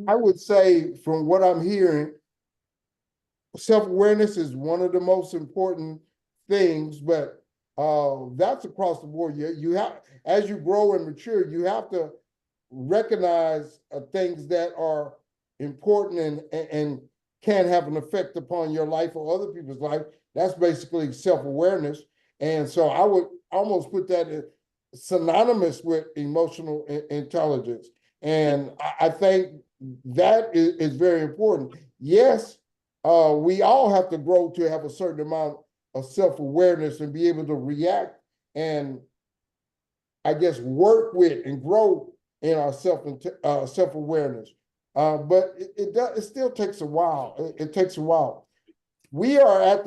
I would say, from what I'm hearing, self-awareness is one of the most important things, but that's across the board. You have, as you grow and mature, you have to recognize things that are important and can have an effect upon your life or other people's life. That's basically self-awareness. And so I would almost put that in synonymous with emotional intelligence. And I think that is very important. Yes, we all have to grow to have a certain amount of self-awareness and be able to react and, I guess, work with and grow in our self-awareness. But it still takes a while. It takes a while. We are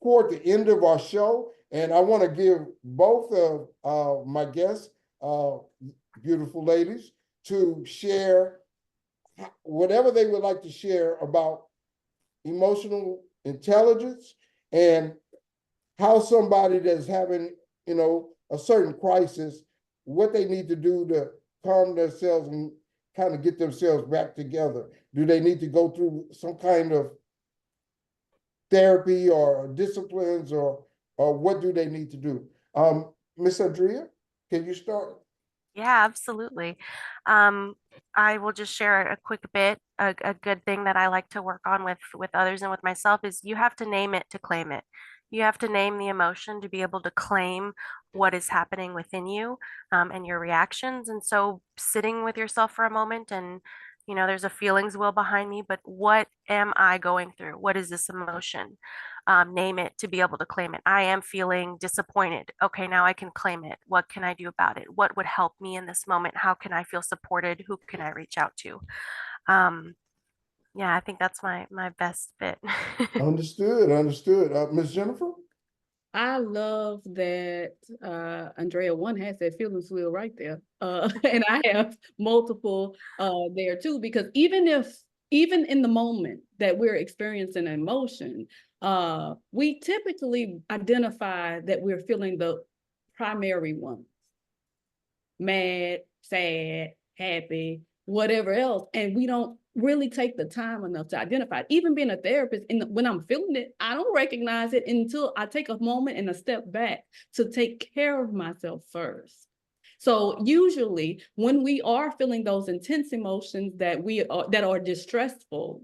toward the end of our show, and I want to give both of my guests, beautiful ladies, to share whatever they would like to share about emotional intelligence and how somebody that's having, a certain crisis, what they need to do to calm themselves and kind of get themselves back together. Do they need to go through some kind of therapy or disciplines, or what do they need to do? Miss Andrea, can you start? Yeah, absolutely. Um, I will just share a quick bit. A good thing that I like to work on with others and with myself is you have to name it to claim it. You have to name the emotion to be able to claim what is happening within you, and your reactions. And so sitting with yourself for a moment, and there's a feelings wheel behind me, but what am I going through? What is this emotion? Name it to be able to claim it. I am feeling disappointed. Okay, now I can claim it. What can I do about it? What would help me in this moment? How can I feel supported? Who can I reach out to? Yeah, I think that's my best bit. Understood, understood. Miss Jennifer? I love that Andrea one has that feelings wheel right there. And I have multiple there too, because even in the moment that we're experiencing emotion, we typically identify that we're feeling the primary ones: mad, sad, happy, whatever else. And we don't really take the time enough to identify it. Even being a therapist, when I'm feeling it, I don't recognize it until I take a moment and a step back to take care of myself first. So usually when we are feeling those intense emotions that are distressful,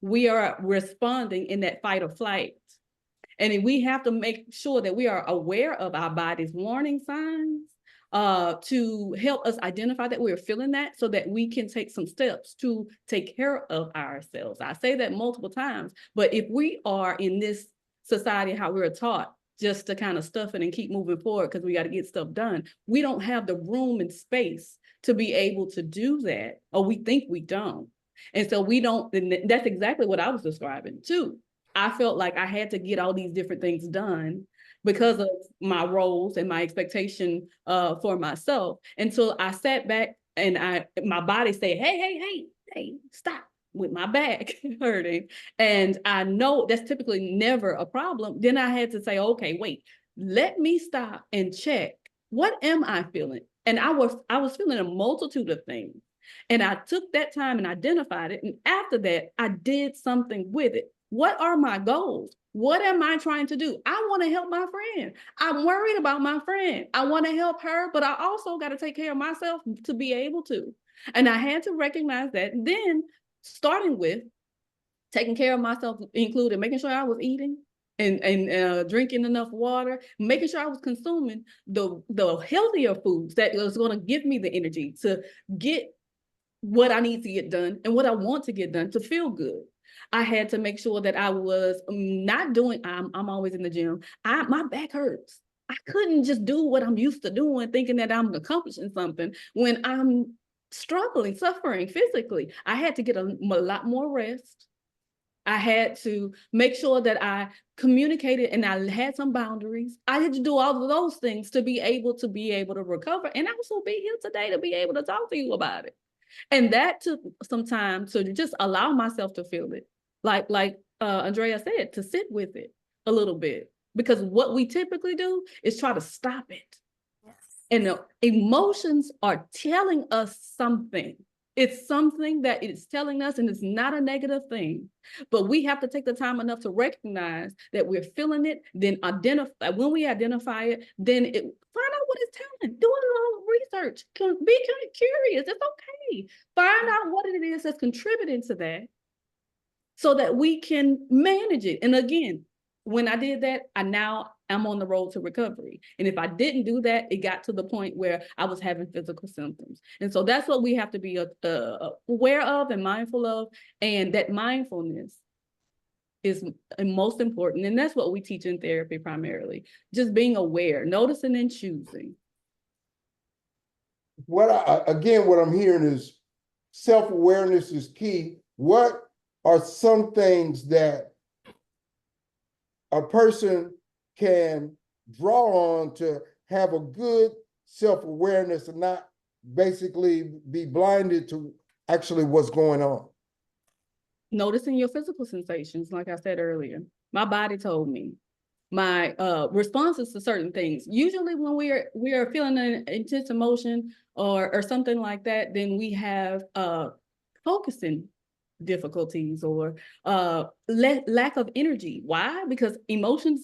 we are responding in that fight or flight. And we have to make sure that we are aware of our body's warning signs to help us identify that we're feeling that, so that we can take some steps to take care of ourselves. I say that multiple times, but if we are in this society, how we're taught just to kind of stuff it and keep moving forward because we got to get stuff done, we don't have the room and space to be able to do that, or we think we don't. And so we don't, and that's exactly what I was describing too. I felt like I had to get all these different things done because of my roles and my expectation for myself. And so I sat back and my body said, hey, stop, with my back hurting. And I know that's typically never a problem. Then I had to say, okay, wait, let me stop and check. What am I feeling? And I was feeling a multitude of things. And I took that time and identified it. And after that, I did something with it. What are my goals? What am I trying to do? I want to help my friend. I'm worried about my friend. I want to help her, but I also got to take care of myself to be able to. And I had to recognize that. And then starting with taking care of myself, included making sure I was eating and drinking enough water, making sure I was consuming the healthier foods that was going to give me the energy to get what I need to get done and what I want to get done to feel good. I had to make sure that I was not doing, I'm always in the gym. My back hurts. I couldn't just do what I'm used to doing, thinking that I'm accomplishing something when I'm struggling, suffering physically. I had to get a lot more rest. I had to make sure that I communicated and I had some boundaries. I had to do all of those things to be able to recover and also be here today to be able to talk to you about it. And that took some time to just allow myself to feel it. Like Andrea said, to sit with it a little bit. Because what we typically do is try to stop it. Yes. And the emotions are telling us something. It's something that it's telling us, and it's not a negative thing. But we have to take the time enough to recognize that we're feeling it, then identify. When we identify it, then find out what it's telling. Do a little research. Be kind of curious. It's okay. Find out what it is that's contributing to that, so that we can manage it. And again, when I did that, I'm on the road to recovery. And if I didn't do that, it got to the point where I was having physical symptoms. And so that's what we have to be aware of and mindful of. And that mindfulness is most important. And that's what we teach in therapy primarily. Just being aware, noticing and choosing. What I'm hearing is self-awareness is key. What are some things that a person can draw on to have a good self-awareness and not basically be blinded to actually what's going on? Noticing your physical sensations, like I said earlier. My body told me. My responses to certain things. Usually when we are feeling an intense emotion or something like that, then we have focusing difficulties or lack of energy. Why? Because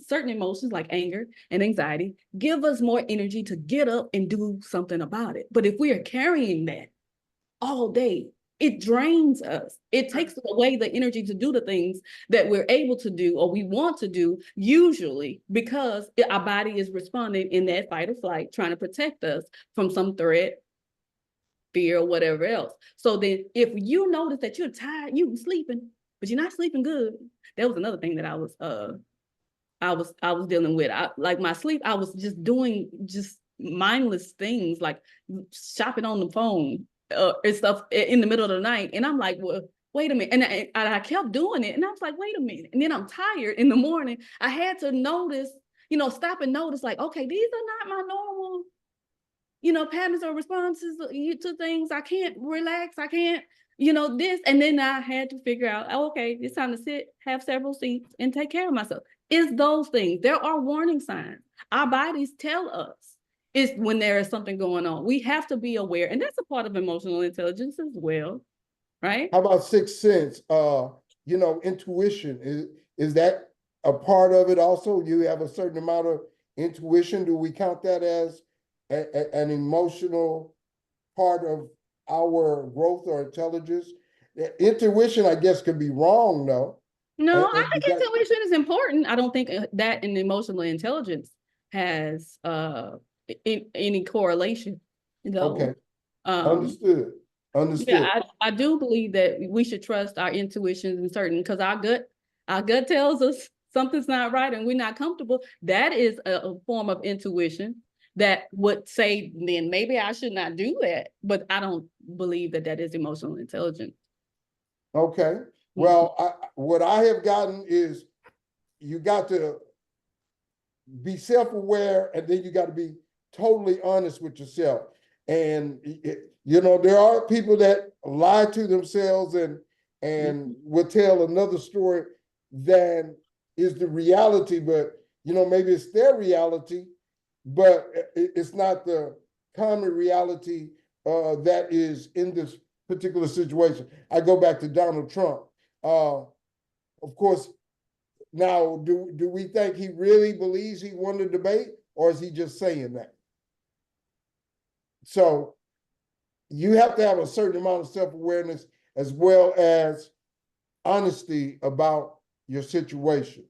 certain emotions like anger and anxiety give us more energy to get up and do something about it. But if we are carrying that all day, it drains us. It takes away the energy to do the things that we're able to do or we want to do, usually because our body is responding in that fight or flight, trying to protect us from some threat, fear, or whatever else. So then if you notice that you're tired, you're sleeping, but you're not sleeping good. That was another thing that I was dealing with. Like my sleep, I was just doing mindless things like shopping on the phone and stuff in the middle of the night. And I'm like, well, wait a minute. And I kept doing it. And I was like, wait a minute. And then I'm tired in the morning. I had to notice stop and notice, like, okay, these are not my normal, patterns or responses to things. I can't relax. I can't, this. And then I had to figure out, okay, it's time to sit, have several seats, and take care of myself. It's those things. There are warning signs. Our bodies tell us it's when there is something going on. We have to be aware. And that's a part of emotional intelligence as well, right? How about sixth sense? Intuition, is that a part of it also? You have a certain amount of intuition. Do we count that as an emotional part of our growth or intelligence? Intuition, I guess, could be wrong, though. No, I think intuition is important. I don't think that and emotional intelligence has any correlation, though. Okay, understood. Yeah, I do believe that we should trust our intuitions in certain, because our gut tells us something's not right and we're not comfortable. That is a form of intuition that would say, then maybe I should not do that. But I don't believe that that is emotional intelligence. Okay. Well, what I have gotten is you got to be self-aware, and then you got to be totally honest with yourself. And there are people that lie to themselves and will tell another story than is the reality, but maybe it's their reality, but it's not the common reality that is in this particular situation. I go back to Donald Trump. Of course, now, do we think he really believes he won the debate, or is he just saying that? So you have to have a certain amount of self-awareness as well as honesty about your situation.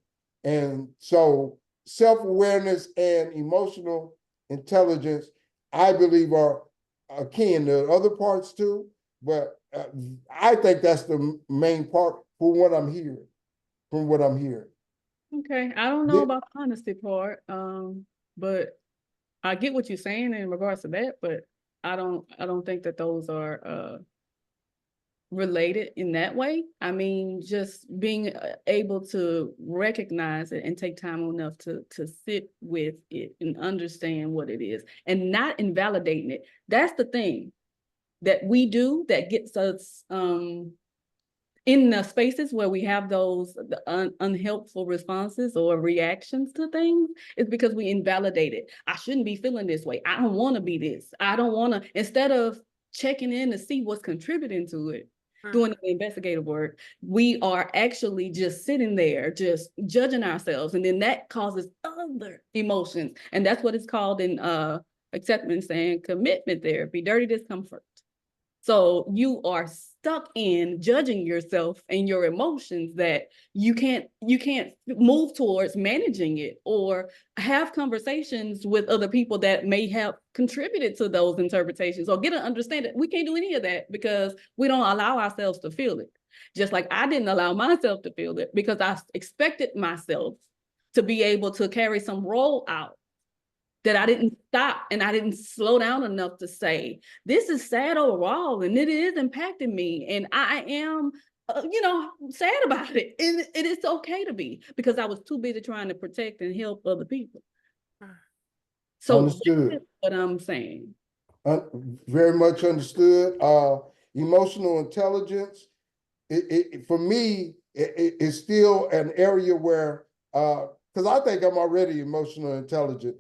And so self-awareness and emotional intelligence, I believe, are akin. There are other parts too, but I think that's the main part for what I'm hearing, from what I'm hearing. Okay, I don't know about the honesty part, but I get what you're saying in regards to that, but I don't think that those are related in that way. I mean, just being able to recognize it and take time enough to sit with it and understand what it is and not invalidating it. That's the thing that we do that gets us in the spaces where we have those unhelpful responses or reactions to things, is because we invalidate it. I shouldn't be feeling this way. I don't want to be this. I don't want to, instead of checking in to see what's contributing to it, doing the investigative work, we are actually just sitting there, just judging ourselves. And then that causes other emotions. And that's what it's called in acceptance and commitment therapy, dirty discomfort. So you are stuck in judging yourself and your emotions that you can't move towards managing it or have conversations with other people that may have contributed to those interpretations or get an understanding. We can't do any of that because we don't allow ourselves to feel it. Just like I didn't allow myself to feel it because I expected myself to be able to carry some role out that I didn't stop and I didn't slow down enough to say, this is sad overall and it is impacting me. And I am, sad about it. And it is okay to be, because I was too busy trying to protect and help other people. So understood. that's what I'm saying. Very much understood. Emotional intelligence, for me, it's still an area where, because I think I'm already emotional intelligent,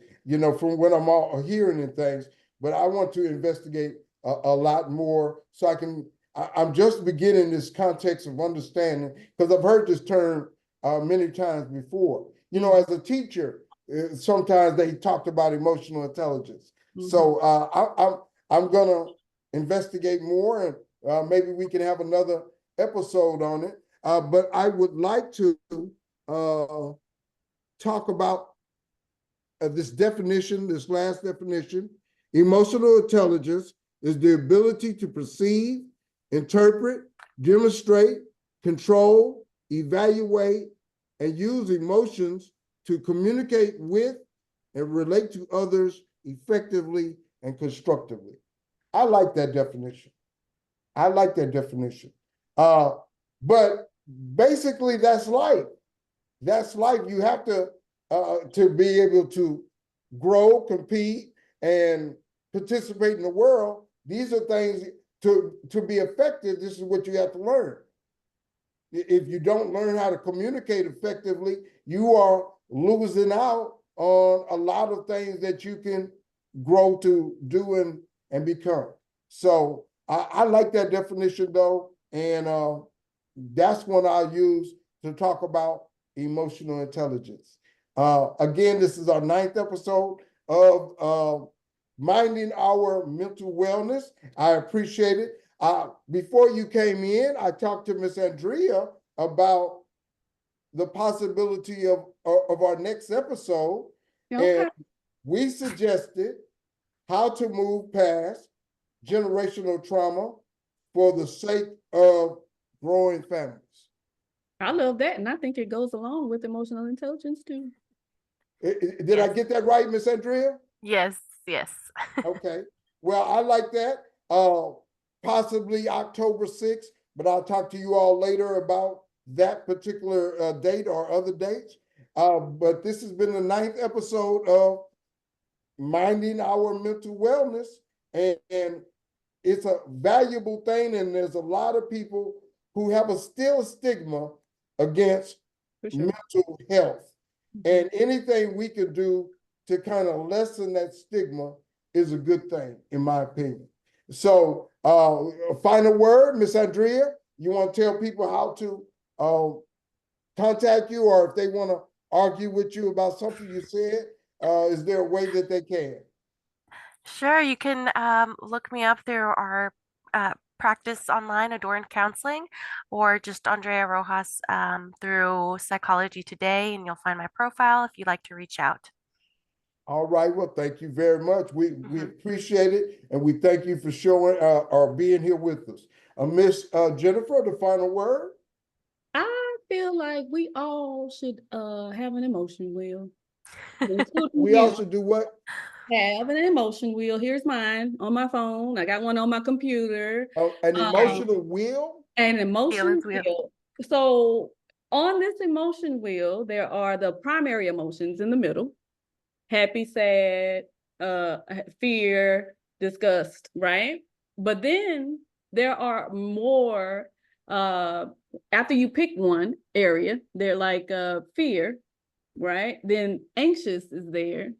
from what I'm all hearing and things, but I want to investigate a lot more so I'm just beginning this context of understanding, because I've heard this term many times before. As a teacher, sometimes they talked about emotional intelligence. So I'm gonna investigate more, and maybe we can have another episode on it. But I would like to talk about this definition, this last definition. Emotional intelligence is the ability to perceive, interpret, demonstrate, control, evaluate, and use emotions to communicate with and relate to others effectively and constructively. I like that definition. But basically, that's life. That's life. You have to to be able to grow, compete, and participate in the world. These are things to be effective. This is what you have to learn. If you don't learn how to communicate effectively, you are losing out on a lot of things that you can grow to do and become. So I like that definition though, and that's what I use to talk about emotional intelligence. Again, this is our 9th episode of Minding Our Mental Wellness. I appreciate it. Before you came in, I talked to Miss Andrea about the possibility of our next episode, Okay. and we suggested how to move past generational trauma for the sake of growing families. I love that. And I think it goes along with emotional intelligence too. Did I get that right, Miss Andrea? Yes, yes. Okay. Well, I like that. Possibly October 6th, but I'll talk to you all later about that particular date or other dates. But this has been the 9th episode of Minding Our Mental Wellness, and it's a valuable thing, and there's a lot of people who have still stigma against For sure. mental health. And anything we could do to kind of lessen that stigma is a good thing, in my opinion. So, a final word, Miss Andrea, you want to tell people how to contact you, or if they want to argue with you about something you said, is there a way that they can? Sure, you can look me up through our practice online, Adorned Counseling, or just Andrea Rojas through Psychology Today, and you'll find my profile if you'd like to reach out. All right. Well, thank you very much. We appreciate it, and we thank you for showing or being here with us. Miss Jennifer, the final word. I feel like we all should have an emotion wheel. Including We all you. should do what? Have an emotion wheel. Here's mine on my phone. I got one on my computer. An emotional wheel? An emotion Feelings wheel. wheel. So on this emotion wheel, there are the primary emotions in the middle: happy, sad, fear, disgust, right? But then there are more, after you pick one area, they're like fear, right? Then anxious is there.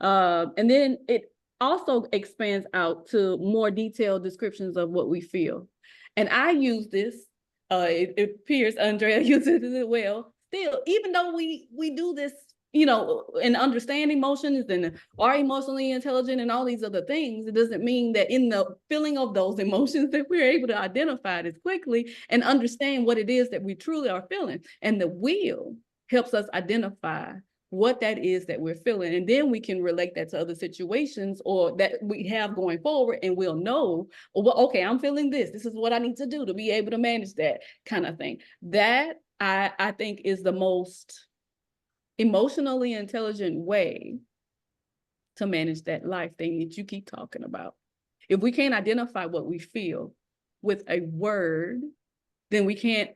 And then it also expands out to more detailed descriptions of what we feel. And I use this, it appears Andrea uses it as well. Still, even though we do this, you know, and understand emotions and are emotionally intelligent and all these other things, it doesn't mean that in the feeling of those emotions that we're able to identify it as quickly and understand what it is that we truly are feeling. And the wheel helps us identify what that is that we're feeling. And then we can relate that to other situations or that we have going forward, and we'll know, well, okay, I'm feeling this. This is what I need to do to be able to manage that kind of thing. That I think is the most emotionally intelligent way to manage that life thing that you keep talking about. If we can't identify what we feel with a word, then we can't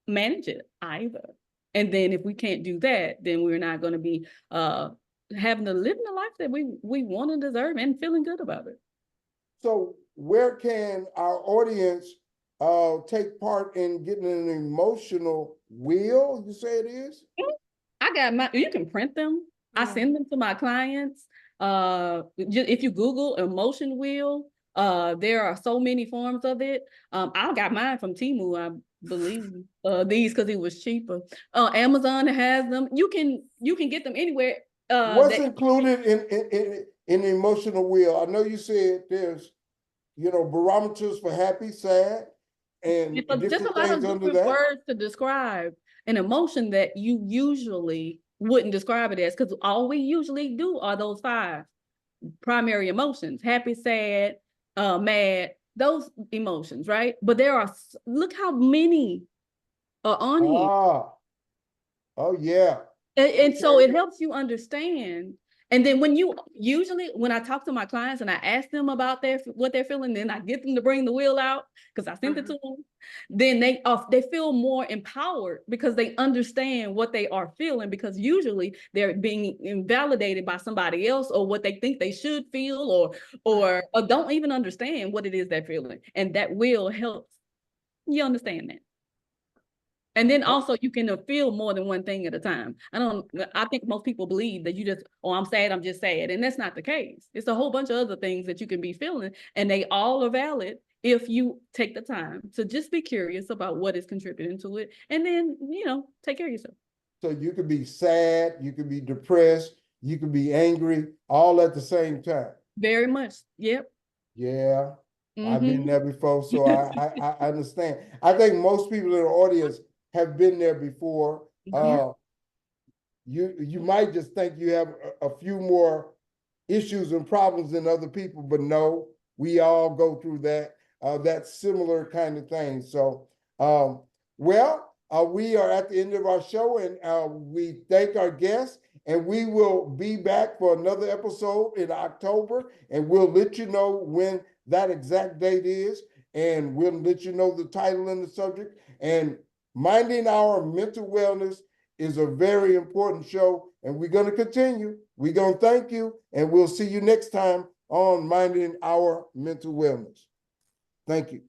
manage it either. And then if we can't do that, then we're not going to be having to live the life that we want and deserve and feeling good about it. So where can our audience take part in getting an emotional wheel, you say it is? I got my, you can print them. I send them to my clients. If you Google emotion wheel, there are so many forms of it. I got mine from Temu, I believe, these because it was cheaper. Amazon has them. You can get them anywhere. What's included in the emotional wheel? I know you said there's, barometers for happy, sad, and just a different lot of things under different that. words to describe an emotion that you usually wouldn't describe it as, because all we usually do are those 5 primary emotions: happy, sad, mad, those emotions, right? But there are, look how many are on here. Oh yeah. And so it helps you understand And then when I talk to my clients and I ask them about what they're feeling, then I get them to bring the wheel out because I sent it to them. Then they feel more empowered because they understand what they are feeling, because usually they're being invalidated by somebody else or what they think they should feel, or don't even understand what it is they're feeling. And that will help you understand that. And then also you can feel more than one thing at a time. I think most people believe that you just, oh, I'm sad, I'm just sad. And that's not the case. It's a whole bunch of other things that you can be feeling, and they all are valid if you take the time to just be curious about what is contributing to it. And then, take care of yourself. So you could be sad, you could be depressed, you could be angry, all at the same time. Very much. Yep. Yeah. I've been there before, so I understand. I think most people in the audience have been there before. You might just think you have a few more issues and problems than other people, but no, we all go through that similar kind of thing. So, we are at the end of our show, and we thank our guests, and we will be back for another episode in October, and we'll let you know when that exact date is, and we'll let you know the title and the subject. And Minding Our Mental Wellness is a very important show, and we're going to continue. We're going to thank you, and we'll see you next time on Minding Our Mental Wellness. Thank you.